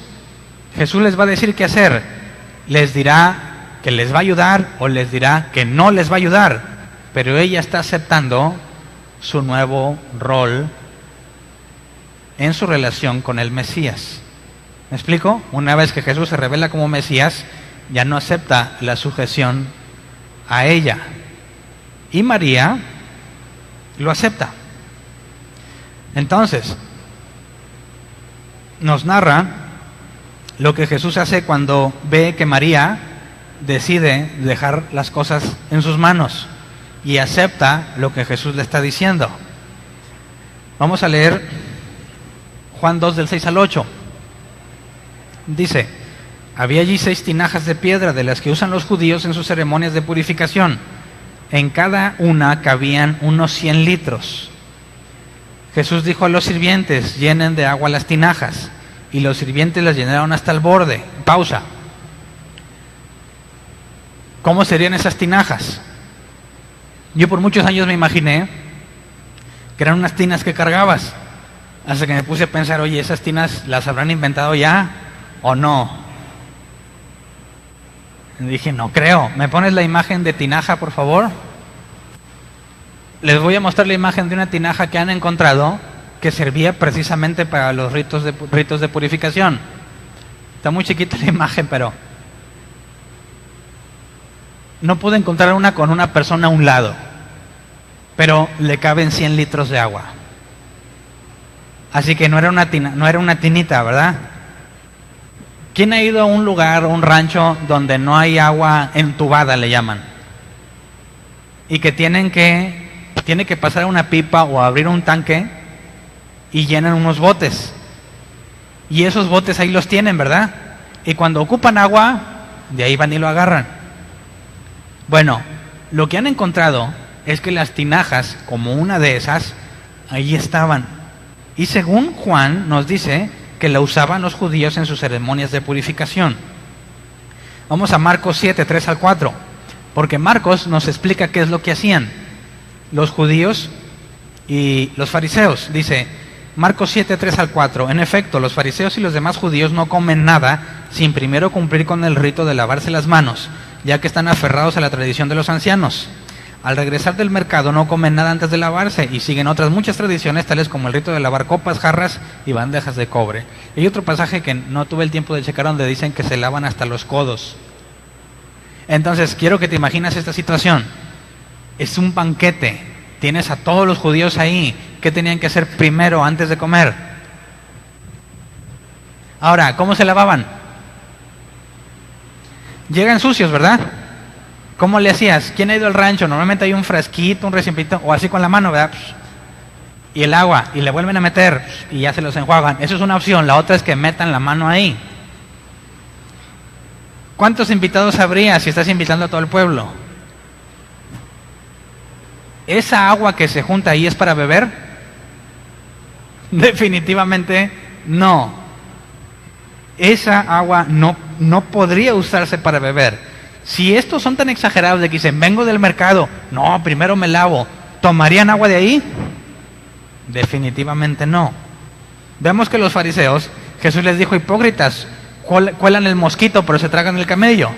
Jesús les va a decir qué hacer. Les dirá que les va a ayudar o les dirá que no les va a ayudar. Pero ella está aceptando su nuevo rol en su relación con el Mesías. ¿Me explico? Una vez que Jesús se revela como Mesías, ya no acepta la sujeción a ella. Y María lo acepta. Entonces, nos narra lo que Jesús hace cuando ve que María decide dejar las cosas en sus manos y acepta lo que Jesús le está diciendo. Vamos a leer Juan 2 del 6 al 8. Dice, había allí 6 tinajas de piedra de las que usan los judíos en sus ceremonias de purificación. En cada una cabían unos 100 litros. Jesús dijo a los sirvientes, llenen de agua las tinajas. Y los sirvientes las llenaron hasta el borde. Pausa. ¿Cómo serían esas tinajas? Yo por muchos años me imaginé que eran unas tinas que cargabas. Hasta que me puse a pensar, oye, ¿esas tinas las habrán inventado ya o no? Y dije, no creo. ¿Me pones la imagen de tinaja, por favor? Les voy a mostrar la imagen de una tinaja que han encontrado que servía precisamente para los ritos de purificación. Está muy chiquita la imagen, pero no pude encontrar una con una persona a un lado, pero le caben 100 litros de agua. Así que no era una tinita, ¿verdad? ¿Quién ha ido a un lugar, un rancho, donde no hay agua entubada, le llaman? Y que tiene que pasar una pipa o abrir un tanque y llenan unos botes. Y esos botes ahí los tienen, ¿verdad? Y cuando ocupan agua, de ahí van y lo agarran. Bueno, lo que han encontrado es que las tinajas, como una de esas, ahí estaban. Y según Juan nos dice que la usaban los judíos en sus ceremonias de purificación. Vamos a Marcos 7, 3 al 4, porque Marcos nos explica qué es lo que hacían los judíos y los fariseos. Dice Marcos 7, 3 al 4, en efecto, los fariseos y los demás judíos no comen nada sin primero cumplir con el rito de lavarse las manos, ya que están aferrados a la tradición de los ancianos. Al regresar del mercado no comen nada antes de lavarse y siguen otras muchas tradiciones, tales como el rito de lavar copas, jarras y bandejas de cobre. Hay otro pasaje que no tuve el tiempo de checar donde dicen que se lavan hasta los codos. Entonces, quiero que te imagines esta situación. Es un banquete, tienes a todos los judíos ahí. ¿Qué tenían que hacer primero antes de comer? Ahora, ¿cómo se lavaban? Llegan sucios, ¿verdad? ¿Cómo le hacías? ¿Quién ha ido al rancho? Normalmente hay un frasquito, un recipiente, o así con la mano, ¿verdad? Y el agua, y le vuelven a meter, y ya se los enjuagan. Eso es una opción. La otra es que metan la mano ahí. ¿Cuántos invitados habría si estás invitando a todo el pueblo? ¿Esa agua que se junta ahí es para beber? Definitivamente no. Esa agua no podría usarse para beber. Si estos son tan exagerados de que dicen, vengo del mercado, no, primero me lavo, ¿tomarían agua de ahí? Definitivamente no. Vemos que los fariseos, Jesús les dijo, hipócritas, cuelan el mosquito pero se tragan el camello,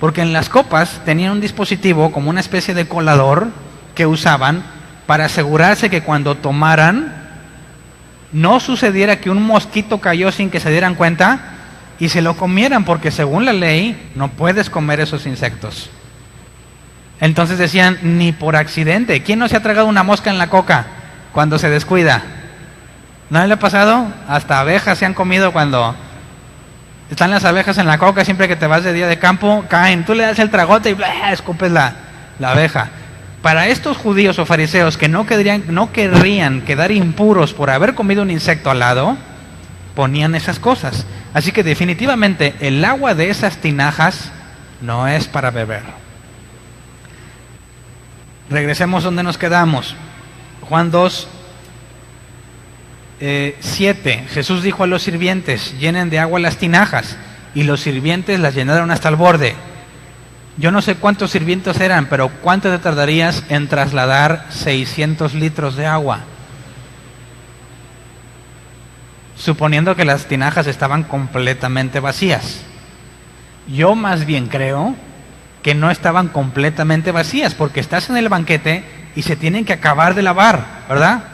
porque en las copas tenían un dispositivo como una especie de colador que usaban para asegurarse que cuando tomaran no sucediera que un mosquito cayó sin que se dieran cuenta y se lo comieran, porque según la ley no puedes comer esos insectos. Entonces decían, ni por accidente. ¿Quién no se ha tragado una mosca en la coca cuando se descuida? ¿No le ha pasado? Hasta abejas se han comido cuando están las abejas en la coca. Siempre que te vas de día de campo, caen. Tú le das el tragote y ¡blah!, escupes la abeja. Para estos judíos o fariseos que no querrían quedar impuros por haber comido un insecto al lado, ponían esas cosas. Así que definitivamente el agua de esas tinajas no es para beber. Regresemos donde nos quedamos. Juan 2, 7. Jesús dijo a los sirvientes, llenen de agua las tinajas, y los sirvientes las llenaron hasta el borde. Yo no sé cuántos sirvientes eran, pero ¿cuánto te tardarías en trasladar 600 litros de agua? Suponiendo que las tinajas estaban completamente vacías. Yo más bien creo que no estaban completamente vacías, porque estás en el banquete y se tienen que acabar de lavar, ¿verdad?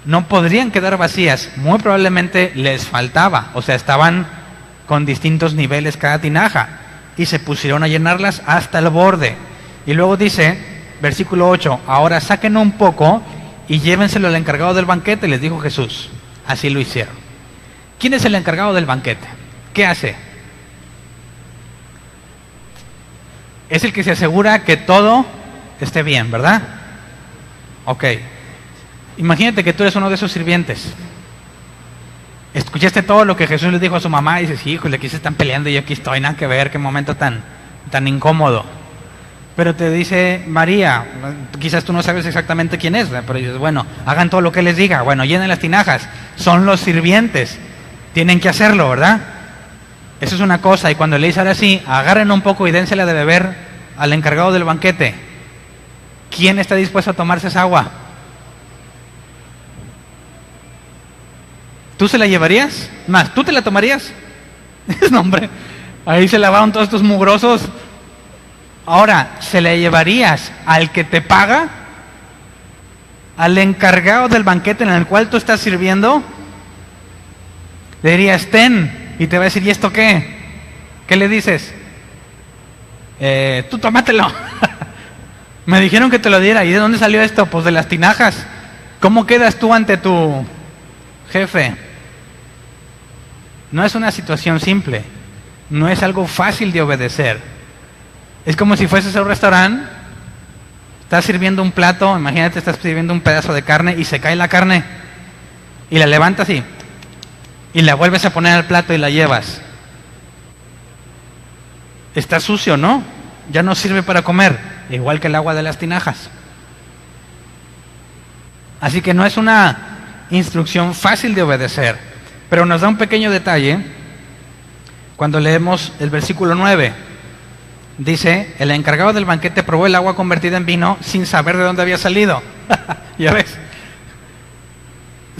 No podrían quedar vacías, muy probablemente les faltaba, o sea, estaban con distintos niveles cada tinaja, y se pusieron a llenarlas hasta el borde. Y luego dice, versículo 8, ahora saquen un poco y llévenselo al encargado del banquete, les dijo Jesús. Así lo hicieron. ¿Quién es el encargado del banquete? ¿Qué hace? Es el que se asegura que todo esté bien, ¿verdad? Ok. Imagínate que tú eres uno de esos sirvientes. Escuchaste todo lo que Jesús le dijo a su mamá y dices, híjole, aquí se están peleando y yo aquí estoy, nada que ver, qué momento tan incómodo. Pero te dice María, quizás tú no sabes exactamente quién es, pero dices, bueno, hagan todo lo que les diga, bueno, llenen las tinajas, son los sirvientes, tienen que hacerlo, ¿verdad? Eso es una cosa, y cuando le dice ahora sí, agarren un poco y dénsela de beber al encargado del banquete, ¿quién está dispuesto a tomarse esa agua? ¿Tú se la llevarías? Más, ¿tú te la tomarías? No, hombre, ahí se lavaron todos estos mugrosos. Ahora, ¿se la llevarías al que te paga? ¿Al encargado del banquete en el cual tú estás sirviendo? Le dirías, ten, y te va a decir, ¿y esto qué? ¿Qué le dices? Tú tómatelo. Me dijeron que te lo diera. ¿Y de dónde salió esto? Pues de las tinajas. ¿Cómo quedas tú ante tu jefe? No es una situación simple, no es algo fácil de obedecer. Es como si fueses a un restaurante, estás sirviendo un plato, imagínate, estás sirviendo un pedazo de carne y se cae la carne y la levantas y la vuelves a poner al plato y la llevas. Está sucio, ¿no? Ya no sirve para comer, igual que el agua de las tinajas. Así que no es una instrucción fácil de obedecer, pero nos da un pequeño detalle cuando leemos el versículo 9. Dice, el encargado del banquete probó el agua convertida en vino sin saber de dónde había salido. Ya ves,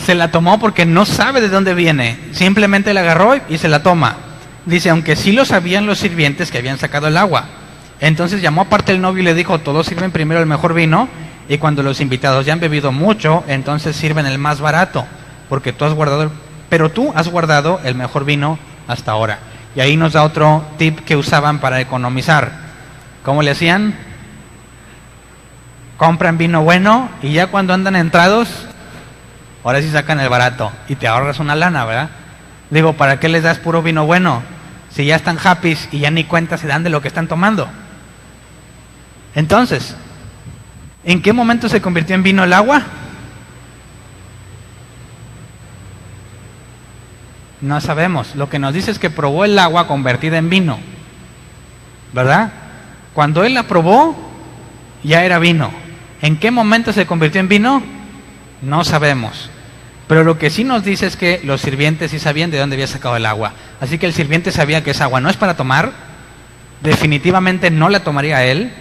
se la tomó porque no sabe de dónde viene, simplemente la agarró y se la toma. Dice, aunque sí lo sabían los sirvientes que habían sacado el agua. Entonces llamó aparte el novio y le dijo, todos sirven primero el mejor vino, y cuando los invitados ya han bebido mucho, entonces sirven el más barato, porque pero tú has guardado el mejor vino hasta ahora. Y ahí nos da otro tip que usaban para economizar. ¿Cómo le hacían? Compran vino bueno y ya cuando andan entrados, ahora sí sacan el barato y te ahorras una lana, ¿verdad? Digo, ¿para qué les das puro vino bueno? Si ya están happy y ya ni cuenta se dan de lo que están tomando. Entonces, ¿en qué momento se convirtió en vino el agua? No sabemos. Lo que nos dice es que probó el agua convertida en vino, ¿verdad? Cuando él la probó, ya era vino. ¿En qué momento se convirtió en vino? No sabemos. Pero lo que sí nos dice es que los sirvientes sí sabían de dónde había sacado el agua. Así que el sirviente sabía que esa agua no es para tomar, definitivamente no la tomaría él,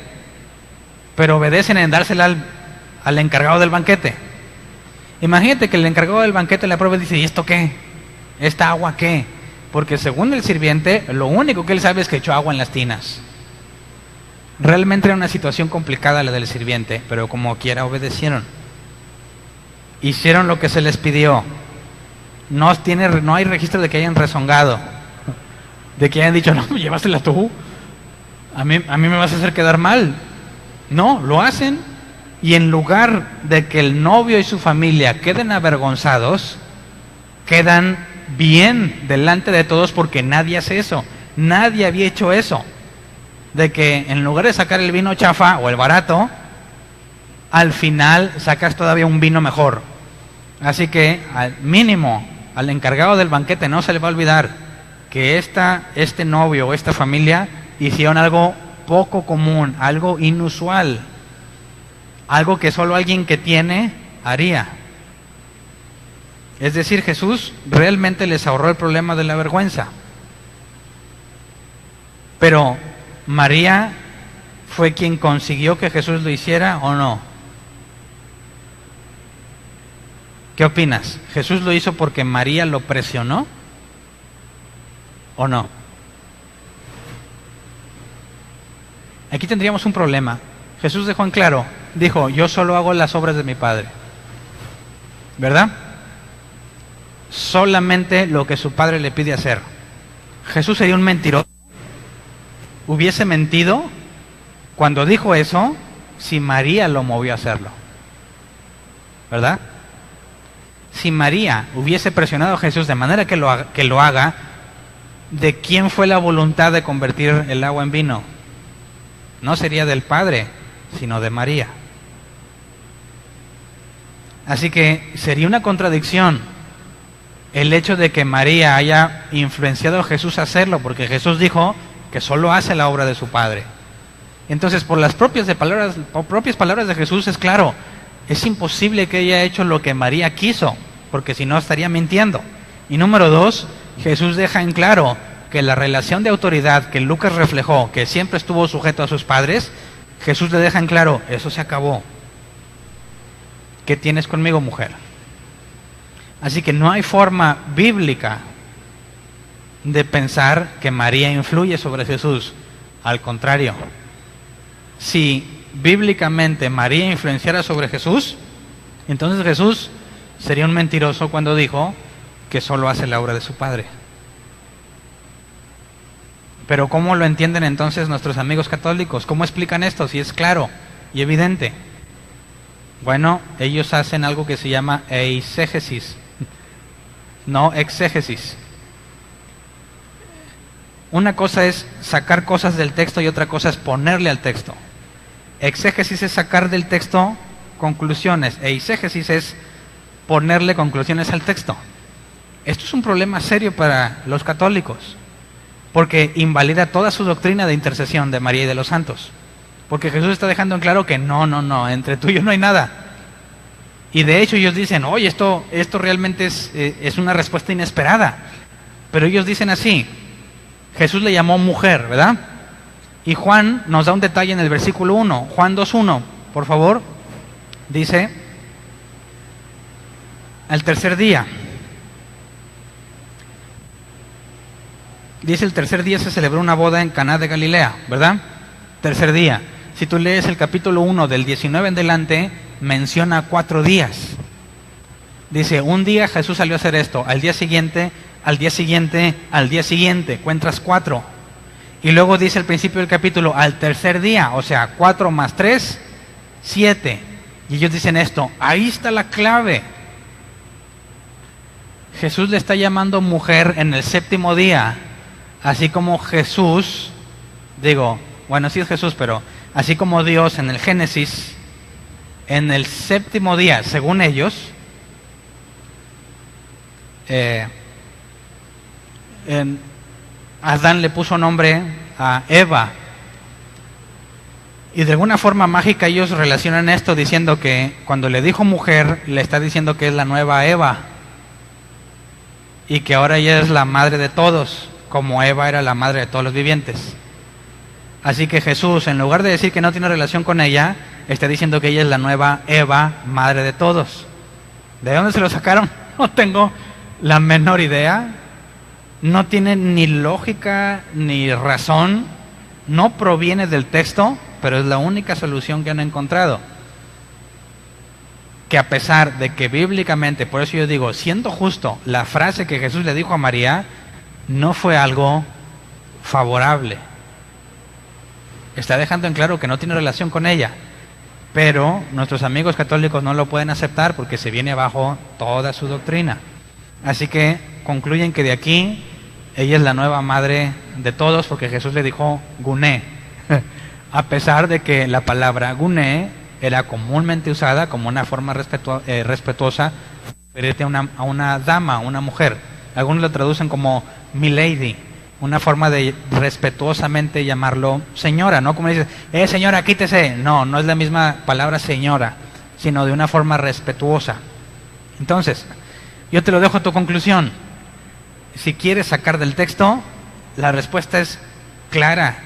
pero obedecen en dársela al encargado del banquete. Imagínate que el encargado del banquete la prueba y dice, ¿y esto qué? ¿Esta agua qué? Porque según el sirviente, lo único que él sabe es que echó agua en las tinas. Realmente era una situación complicada la del sirviente, pero como quiera obedecieron. hicieron lo que se les pidió. No hay registro de que hayan rezongado, de que hayan dicho, no, llévasela tú, a mí me vas a hacer quedar mal. No, lo hacen, y en lugar de que el novio y su familia queden avergonzados, quedan bien delante de todos, porque nadie hace eso. Nadie había hecho eso, de que en lugar de sacar el vino chafa o el barato, al final sacas todavía un vino mejor. Así que al mínimo, al encargado del banquete no se le va a olvidar que este novio o esta familia hicieron algo poco común, algo inusual, algo que solo alguien que tiene haría. Es decir, Jesús realmente les ahorró el problema de la vergüenza. Pero ¿María fue quien consiguió que Jesús lo hiciera o no? ¿Qué opinas? ¿Jesús lo hizo porque María lo presionó o no? Aquí tendríamos un problema. Jesús dejó en claro, dijo, yo solo hago las obras de mi Padre, ¿verdad? Solamente lo que su Padre le pide hacer. Jesús sería un mentiroso. Hubiese mentido cuando dijo eso si María lo movió a hacerlo, ¿verdad? Si María hubiese presionado a Jesús de manera que lo haga, ¿de quién fue la voluntad de convertir el agua en vino? No sería del Padre, sino de María. Así que sería una contradicción el hecho de que María haya influenciado a Jesús a hacerlo, porque Jesús dijo que solo hace la obra de su Padre. Entonces, por las propias palabras de Jesús es claro, es imposible que haya hecho lo que María quiso, porque si no estaría mintiendo. Y número 2, Jesús deja en claro que la relación de autoridad que Lucas reflejó, que siempre estuvo sujeto a sus padres, Jesús le deja en claro, eso se acabó. ¿Qué tienes conmigo, mujer? Así que no hay forma bíblica de pensar que María influye sobre Jesús. Al contrario, si bíblicamente María influenciara sobre Jesús, entonces Jesús sería un mentiroso cuando dijo que solo hace la obra de su Padre. Pero ¿cómo lo entienden entonces nuestros amigos católicos? ¿Cómo explican esto si es claro y evidente? Bueno, ellos hacen algo que se llama eisegesis, no exégesis. Una cosa es sacar cosas del texto y otra cosa es ponerle al texto. Exégesis es sacar del texto conclusiones, eisegesis es ponerle conclusiones al texto. Esto es un problema serio para los católicos, porque invalida toda su doctrina de intercesión de María y de los santos. Porque Jesús está dejando en claro que no, entre tú y yo no hay nada. Y de hecho ellos dicen, oye, esto realmente es una respuesta inesperada. Pero ellos dicen así, Jesús le llamó mujer, ¿verdad? Y Juan nos da un detalle en el versículo 1, Juan 2:1, por favor, dice, al tercer día. Dice, el tercer día se celebró una boda en Caná de Galilea, ¿verdad? Tercer día. Si tú lees el capítulo 1 del 19 en delante, menciona 4 días. Dice, un día Jesús salió a hacer esto, al día siguiente, encuentras 4. Y luego dice al principio del capítulo, al tercer día, o sea, 4 más 3, 7. Y ellos dicen esto, ahí está la clave. Jesús le está llamando mujer en el séptimo día, así como Jesús, bueno, sí es Jesús, pero así como Dios en el Génesis, en el séptimo día, según ellos, Adán le puso nombre a Eva. Y de alguna forma mágica ellos relacionan esto diciendo que cuando le dijo mujer, le está diciendo que es la nueva Eva. Y que ahora ella es la madre de todos, como Eva era la madre de todos los vivientes. Así que Jesús, en lugar de decir que no tiene relación con ella, está diciendo que ella es la nueva Eva, madre de todos. ¿De dónde se lo sacaron? No tengo la menor idea. No tiene ni lógica ni razón. No proviene del texto, pero es la única solución que han encontrado. que a pesar de que bíblicamente, por eso yo digo, siendo justo, la frase que Jesús le dijo a María no fue algo favorable. Está dejando en claro que no tiene relación con ella, pero nuestros amigos católicos no lo pueden aceptar porque se viene abajo toda su doctrina. Así que concluyen que de aquí ella es la nueva madre de todos porque Jesús le dijo Guné, a pesar de que la palabra Guné era comúnmente usada como una forma respetuosa referirte a una dama, una mujer. Algunos lo traducen como milady, una forma de respetuosamente llamarlo señora, ¿no? Como dices, señora, quítese. No, no es la misma palabra señora, sino de una forma respetuosa. Entonces, yo te lo dejo a tu conclusión. Si quieres sacar del texto, la respuesta es clara.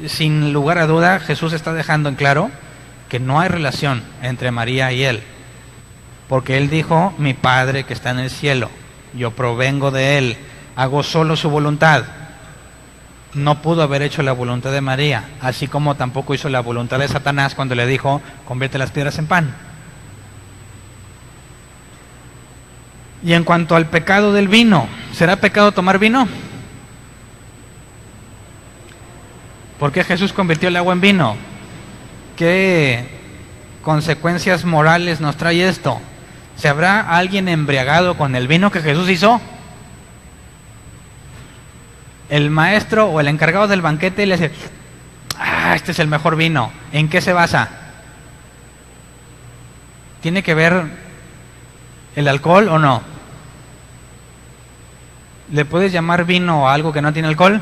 Sin lugar a duda, Jesús está dejando en claro que no hay relación entre María y él. Porque él dijo, mi Padre que está en el cielo, yo provengo de él, hago solo su voluntad. No pudo haber hecho la voluntad de María, así como tampoco hizo la voluntad de Satanás cuando le dijo, convierte las piedras en pan. Y en cuanto al pecado del vino, ¿será pecado tomar vino? ¿Por qué Jesús convirtió el agua en vino? ¿Qué consecuencias morales nos trae esto? ¿Se habrá alguien embriagado con el vino que Jesús hizo? El maestro o el encargado del banquete le dice, este es el mejor vino. ¿En qué se basa? ¿Tiene que ver el alcohol o no? ¿Le puedes llamar vino a algo que no tiene alcohol?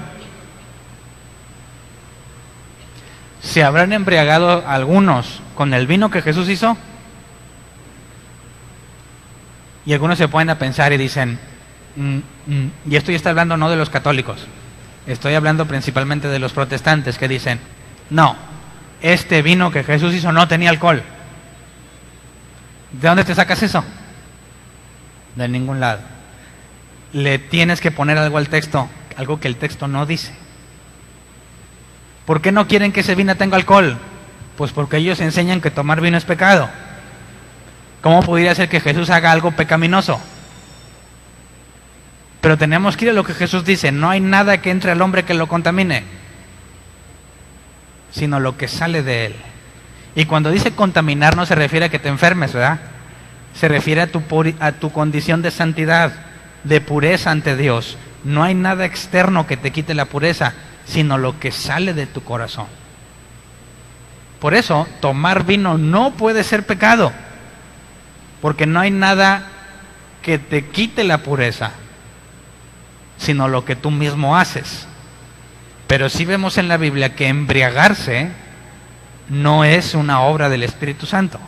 ¿Se habrán embriagado algunos con el vino que Jesús hizo? Y algunos se ponen a pensar y dicen, y esto ya está hablando no de los católicos, estoy hablando principalmente de los protestantes que dicen, no, este vino que Jesús hizo no tenía alcohol. ¿De dónde te sacas eso? De ningún lado. Le tienes que poner algo al texto, algo que el texto no dice. ¿Por qué no quieren que ese vino tenga alcohol? Pues porque ellos enseñan que tomar vino es pecado. ¿Cómo podría ser que Jesús haga algo pecaminoso? Pero tenemos que ir a lo que Jesús dice, no hay nada que entre al hombre que lo contamine, sino lo que sale de él. Y cuando dice contaminar no se refiere a que te enfermes, ¿verdad? Se refiere a tu condición de santidad, de pureza ante Dios. No hay nada externo que te quite la pureza, sino lo que sale de tu corazón. Por eso, tomar vino no puede ser pecado, porque no hay nada que te quite la pureza, sino lo que tú mismo haces. Pero sí vemos en la Biblia que embriagarse no es una obra del Espíritu Santo.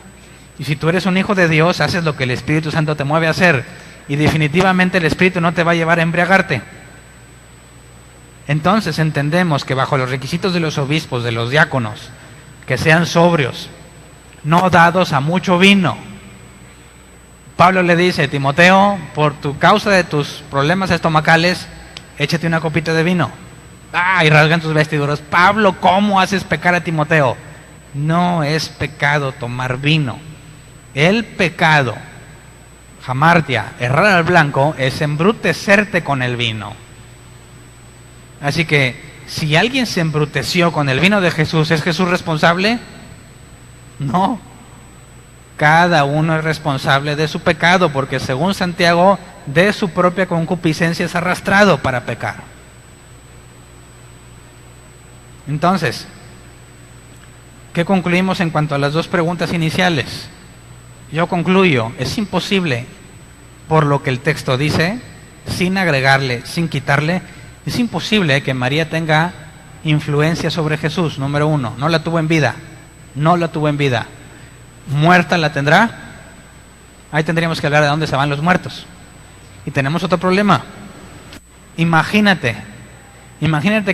Y si tú eres un hijo de Dios, haces lo que el Espíritu Santo te mueve a hacer, y definitivamente el Espíritu no te va a llevar a embriagarte. Entonces entendemos que bajo los requisitos de los obispos, de los diáconos, que sean sobrios, no dados a mucho vino. Pablo le dice, Timoteo, por tu causa de tus problemas estomacales, échate una copita de vino. Y rasgan tus vestiduras. Pablo, ¿cómo haces pecar a Timoteo? No es pecado tomar vino. El pecado, hamartia, errar al blanco, es embrutecerte con el vino. Así que, si alguien se embruteció con el vino de Jesús, ¿es Jesús responsable? No. Cada uno es responsable de su pecado, porque según Santiago, de su propia concupiscencia es arrastrado para pecar. Entonces, ¿qué concluimos en cuanto a las dos preguntas iniciales? Yo concluyo, es imposible, por lo que el texto dice, sin agregarle, sin quitarle, es imposible que María tenga influencia sobre Jesús, número uno. No la tuvo en vida, no la tuvo en vida. ¿Muerta la tendrá? Ahí tendríamos que hablar de dónde se van los muertos. Y tenemos otro problema. Imagínate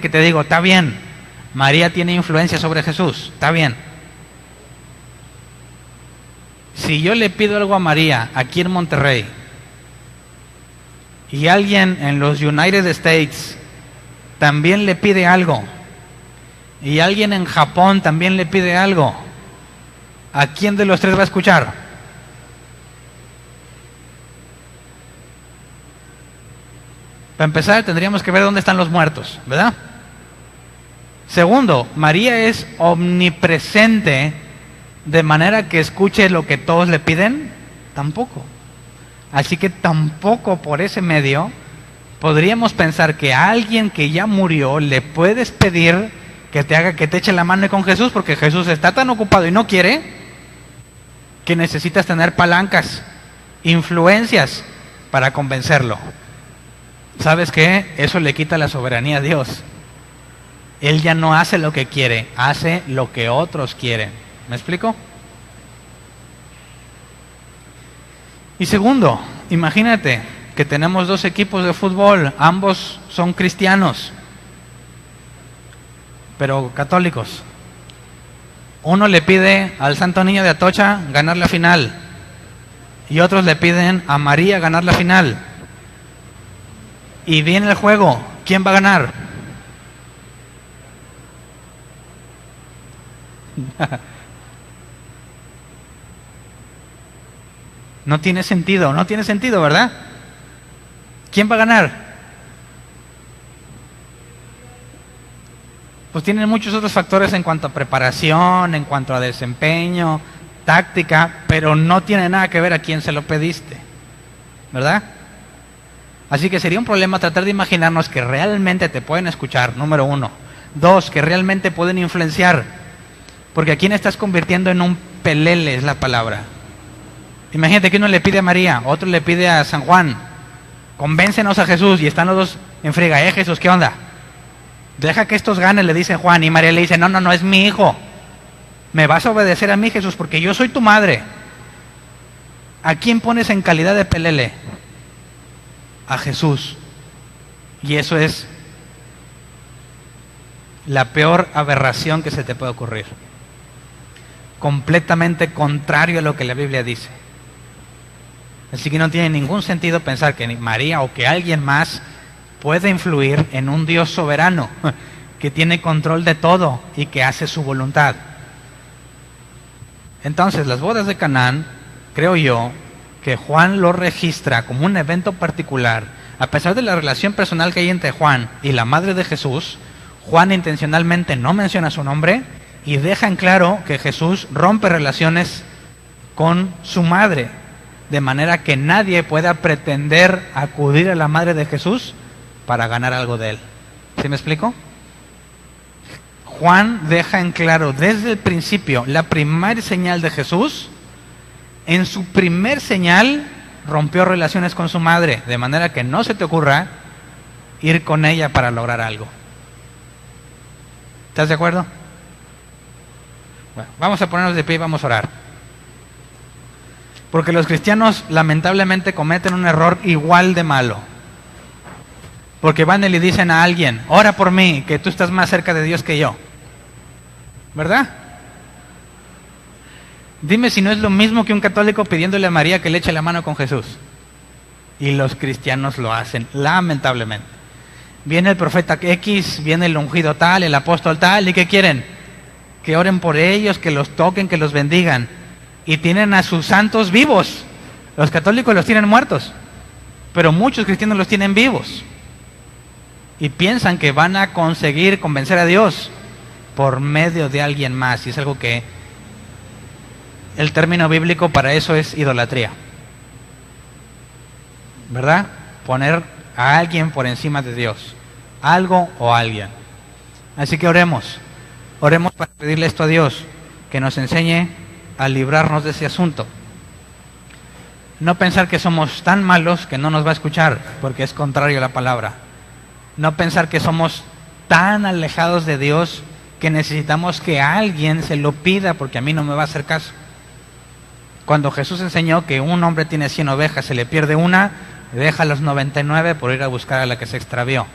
que te digo, está bien, María tiene influencia sobre Jesús, está bien. Si yo le pido algo a María aquí en Monterrey, y alguien en los United States también le pide algo, y alguien en Japón también le pide algo, ¿a quién de los tres va a escuchar? Para empezar, tendríamos que ver dónde están los muertos, ¿verdad? Segundo, María es omnipresente de manera que escuche lo que todos le piden, tampoco. Así que tampoco por ese medio podríamos pensar que a alguien que ya murió le puedes pedir que te eche la mano con Jesús, porque Jesús está tan ocupado y no quiere, que necesitas tener palancas, influencias para convencerlo. ¿Sabes qué? Eso le quita la soberanía a Dios. Él ya no hace lo que quiere, hace lo que otros quieren. ¿Me explico? Y segundo, imagínate que tenemos dos equipos de fútbol, ambos son cristianos, pero católicos. Uno le pide al Santo Niño de Atocha ganar la final y otros le piden a María ganar la final. Y viene el juego, ¿quién va a ganar? No tiene sentido, ¿verdad? ¿Quién va a ganar? Pues tienen muchos otros factores en cuanto a preparación, en cuanto a desempeño, táctica, pero no tiene nada que ver a quién se lo pediste, ¿verdad? Así que sería un problema tratar de imaginarnos que realmente te pueden escuchar, número uno. Dos, que realmente pueden influenciar. Porque ¿a quién estás convirtiendo en un pelele? Es la palabra. Imagínate que uno le pide a María, otro le pide a San Juan. Convéncenos a Jesús, y están los dos en friega. Jesús, ¿qué onda? Deja que estos ganen, le dice Juan. Y María le dice, no, es mi hijo. Me vas a obedecer a mí, Jesús, porque yo soy tu madre. ¿A quién pones en calidad de pelele? A Jesús. Y eso es la peor aberración que se te puede ocurrir. Completamente contrario a lo que la Biblia dice. Así que no tiene ningún sentido pensar que María o que alguien más puede influir en un Dios soberano que tiene control de todo y que hace su voluntad. Entonces, las bodas de Canaán, creo yo, que Juan lo registra como un evento particular, a pesar de la relación personal que hay entre Juan y la madre de Jesús. Juan intencionalmente no menciona su nombre y deja en claro que Jesús rompe relaciones con su madre, de manera que nadie pueda pretender acudir a la madre de Jesús para ganar algo de él. ¿Sí me explico? Juan deja en claro desde el principio la primera señal de Jesús. En su primer señal rompió relaciones con su madre, de manera que no se te ocurra ir con ella para lograr algo. ¿Estás de acuerdo? Bueno, vamos a ponernos de pie y vamos a orar. Porque los cristianos lamentablemente cometen un error igual de malo. Porque van y le dicen a alguien, ora por mí, que tú estás más cerca de Dios que yo. ¿Verdad? Dime si no es lo mismo que un católico pidiéndole a María que le eche la mano con Jesús. Y los cristianos lo hacen, lamentablemente. Viene el profeta X, viene el ungido tal, el apóstol tal, ¿y qué quieren? Que oren por ellos, que los toquen, que los bendigan. Y tienen a sus santos vivos. Los católicos los tienen muertos, pero muchos cristianos los tienen vivos. Y piensan que van a conseguir convencer a Dios por medio de alguien más. Y es algo que el término bíblico para eso es idolatría, ¿verdad? Poner a alguien por encima de Dios, algo o alguien. Así que oremos para pedirle esto a Dios, que nos enseñe a librarnos de ese asunto. No pensar que somos tan malos que no nos va a escuchar, porque es contrario a la palabra. No pensar que somos tan alejados de Dios que necesitamos que alguien se lo pida, porque a mí no me va a hacer caso. Cuando Jesús enseñó que un hombre tiene 100 ovejas, se le pierde una, deja los 99 por ir a buscar a la que se extravió.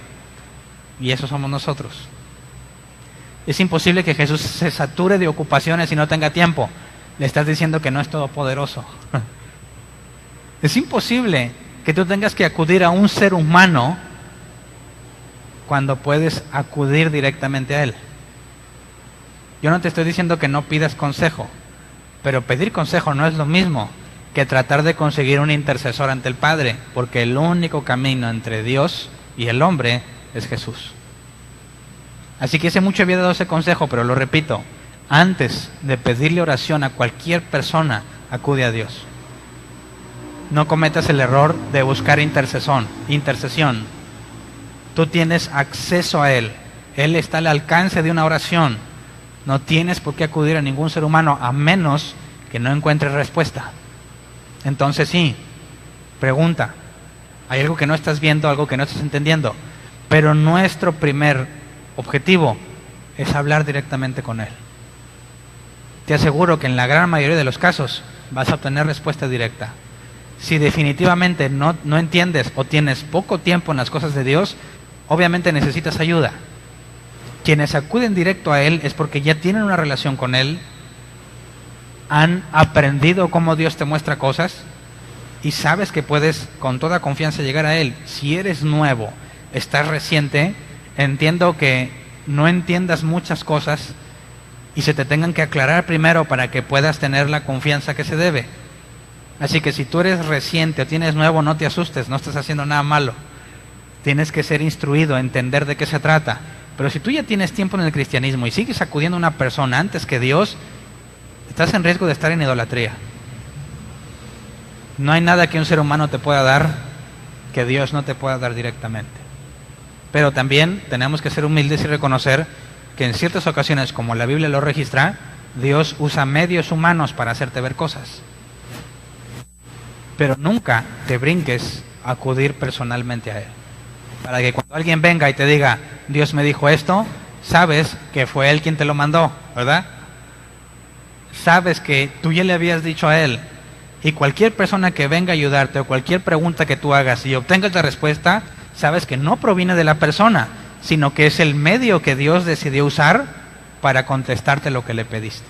Y eso somos nosotros. Es imposible que Jesús se sature de ocupaciones y no tenga tiempo. Le estás diciendo que no es todopoderoso. Es imposible que tú tengas que acudir a un ser humano cuando puedes acudir directamente a él. Yo no te estoy diciendo que no pidas consejo, pero pedir consejo no es lo mismo que tratar de conseguir un intercesor ante el Padre, porque el único camino entre Dios y el hombre es Jesús. Así que hace mucho había dado ese consejo, pero lo repito, antes de pedirle oración a cualquier persona, acude a Dios. No cometas el error de buscar intercesión. Tú tienes acceso a Él. Él está al alcance de una oración. No tienes por qué acudir a ningún ser humano a menos que no encuentres respuesta. Entonces sí, pregunta. Hay algo que no estás viendo, algo que no estás entendiendo. Pero nuestro primer objetivo es hablar directamente con Él. Te aseguro que en la gran mayoría de los casos vas a obtener respuesta directa. Si definitivamente no entiendes o tienes poco tiempo en las cosas de Dios, obviamente necesitas ayuda. Quienes acuden directo a Él es porque ya tienen una relación con Él, han aprendido cómo Dios te muestra cosas y sabes que puedes con toda confianza llegar a Él. Si eres nuevo, estás reciente, entiendo que no entiendas muchas cosas y se te tengan que aclarar primero para que puedas tener la confianza que se debe. Así que si tú eres reciente o tienes nuevo, no te asustes, no estás haciendo nada malo. Tienes que ser instruido, entender de qué se trata. Pero si tú ya tienes tiempo en el cristianismo y sigues acudiendo a una persona antes que Dios, estás en riesgo de estar en idolatría. No hay nada que un ser humano te pueda dar que Dios no te pueda dar directamente. Pero también tenemos que ser humildes y reconocer que en ciertas ocasiones, como la Biblia lo registra, Dios usa medios humanos para hacerte ver cosas. Pero nunca te brinques a acudir personalmente a Él. Para que cuando alguien venga y te diga, Dios me dijo esto, sabes que fue Él quien te lo mandó, ¿verdad? Sabes que tú ya le habías dicho a Él. Y cualquier persona que venga a ayudarte o cualquier pregunta que tú hagas y obtengas la respuesta, sabes que no proviene de la persona, sino que es el medio que Dios decidió usar para contestarte lo que le pediste.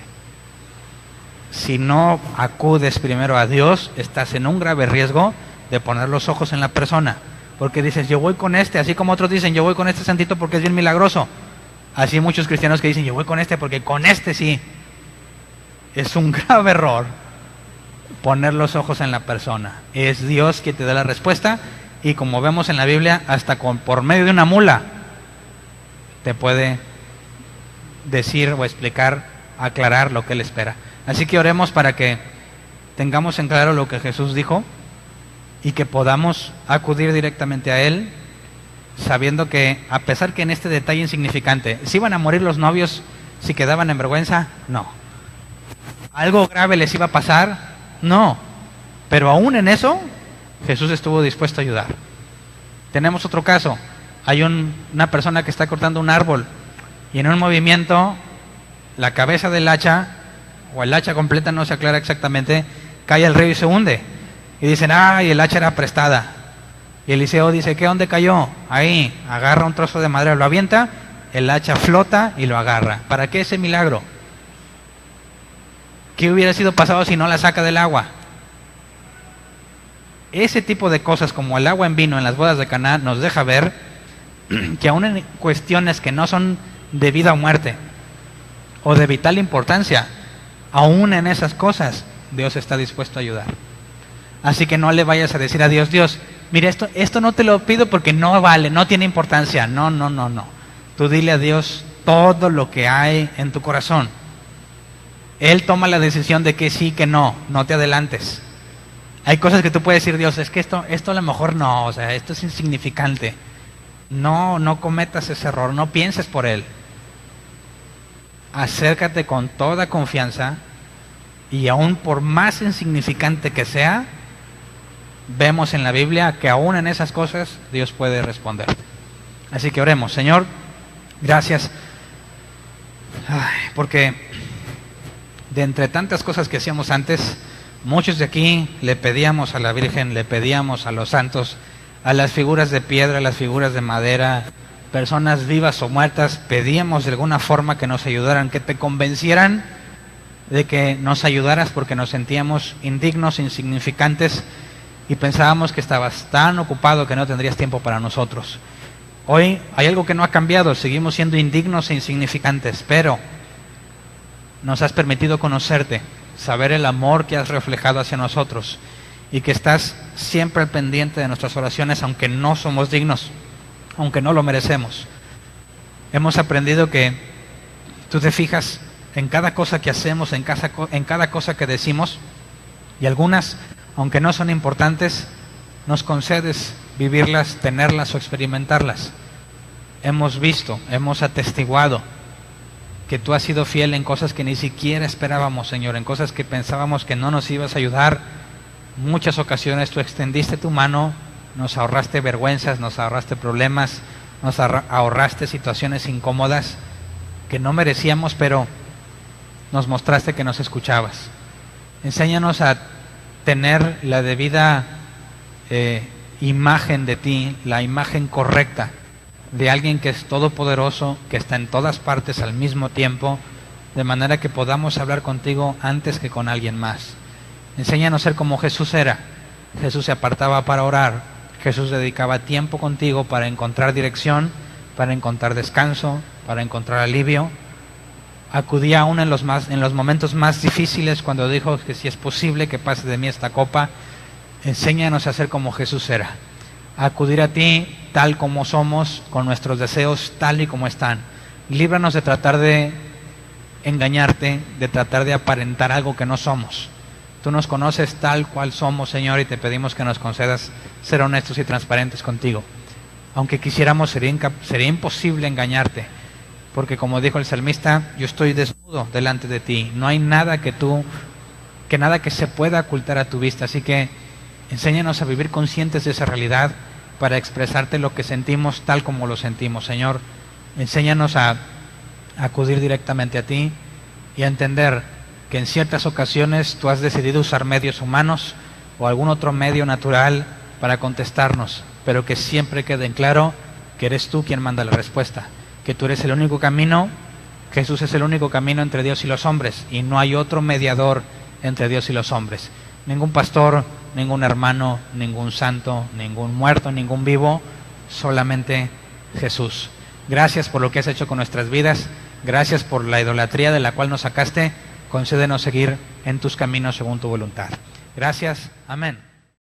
Si no acudes primero a Dios, estás en un grave riesgo de poner los ojos en la persona. Porque dices, yo voy con este, así como otros dicen, yo voy con este santito porque es bien milagroso. Así hay muchos cristianos que dicen, yo voy con este porque con este sí. Es un grave error poner los ojos en la persona. Es Dios quien te da la respuesta y como vemos en la Biblia, hasta por medio de una mula te puede decir o explicar, aclarar lo que Él espera. Así que oremos para que tengamos en claro lo que Jesús dijo y que podamos acudir directamente a Él, sabiendo que a pesar que en este detalle insignificante, ¿si iban a morir los novios si quedaban en vergüenza? No. ¿Algo grave les iba a pasar? No. Pero aún en eso, Jesús estuvo dispuesto a ayudar. Tenemos otro caso. Hay una persona que está cortando un árbol y en un movimiento la cabeza del hacha o el hacha completa, no se aclara exactamente, cae al río y se hunde. Y dicen, y el hacha era prestada. Y Eliseo dice, ¿qué? ¿Dónde cayó? Ahí, agarra un trozo de madera, lo avienta, el hacha flota y lo agarra. ¿Para qué ese milagro? ¿Qué hubiera sido pasado si no la saca del agua? Ese tipo de cosas como el agua en vino en las bodas de Caná nos deja ver que aún en cuestiones que no son de vida o muerte o de vital importancia, aún en esas cosas Dios está dispuesto a ayudar. Así que no le vayas a decir a Dios, Dios, mira, esto no te lo pido porque no vale, no tiene importancia. No. Tú dile a Dios todo lo que hay en tu corazón. Él toma la decisión de que sí, que no te adelantes. Hay cosas que tú puedes decir, Dios, es que esto a lo mejor no, o sea, esto es insignificante. No cometas ese error, no pienses por Él. Acércate con toda confianza y aún por más insignificante que sea, vemos en la Biblia que aún en esas cosas Dios puede responderte. Así que oremos. Señor, gracias, porque de entre tantas cosas que hacíamos antes, muchos de aquí le pedíamos a la Virgen, le pedíamos a los santos, a las figuras de piedra, a las figuras de madera, personas vivas o muertas, pedíamos de alguna forma que nos ayudaran, que te convencieran de que nos ayudaras porque nos sentíamos indignos, insignificantes y pensábamos que estabas tan ocupado que no tendrías tiempo para nosotros. Hoy hay algo que no ha cambiado, seguimos siendo indignos e insignificantes, pero nos has permitido conocerte, saber el amor que has reflejado hacia nosotros y que estás siempre al pendiente de nuestras oraciones aunque no somos dignos. aunque no lo merecemos. Hemos aprendido que tú te fijas en cada cosa que hacemos, en cada cosa que decimos, y algunas, aunque no son importantes, nos concedes vivirlas, tenerlas o experimentarlas. Hemos visto, hemos atestiguado que tú has sido fiel en cosas que ni siquiera esperábamos, Señor, en cosas que pensábamos que no nos ibas a ayudar. Muchas ocasiones tú extendiste tu mano, nos ahorraste vergüenzas, nos ahorraste problemas, nos ahorraste situaciones incómodas que no merecíamos, pero nos mostraste que nos escuchabas. Enséñanos a tener la debida imagen de ti, la imagen correcta de alguien que es todopoderoso, que está en todas partes al mismo tiempo, de manera que podamos hablar contigo antes que con alguien más. Enséñanos a ser como Jesús era. Jesús se apartaba para orar, Jesús dedicaba tiempo contigo para encontrar dirección, para encontrar descanso, para encontrar alivio. Acudía aún en los momentos más difíciles, cuando dijo que si es posible que pase de mí esta copa. Enséñanos a ser como Jesús era, a acudir a ti tal como somos, con nuestros deseos tal y como están. Líbranos de tratar de engañarte, de tratar de aparentar algo que no somos. Tú nos conoces tal cual somos, Señor, y te pedimos que nos concedas ser honestos y transparentes contigo. Aunque quisiéramos, sería imposible engañarte, porque como dijo el salmista, yo estoy desnudo delante de ti. No hay nada que nada que se pueda ocultar a tu vista. Así que enséñanos a vivir conscientes de esa realidad para expresarte lo que sentimos tal como lo sentimos, Señor. Enséñanos a acudir directamente a ti y a entender que en ciertas ocasiones tú has decidido usar medios humanos o algún otro medio natural para contestarnos, pero que siempre quede en claro que eres tú quien manda la respuesta, que tú eres el único camino, Jesús es el único camino entre Dios y los hombres, y no hay otro mediador entre Dios y los hombres. Ningún pastor, ningún hermano, ningún santo, ningún muerto, ningún vivo, solamente Jesús. Gracias por lo que has hecho con nuestras vidas, gracias por la idolatría de la cual nos sacaste. Concédenos seguir en tus caminos según tu voluntad. Gracias. Amén.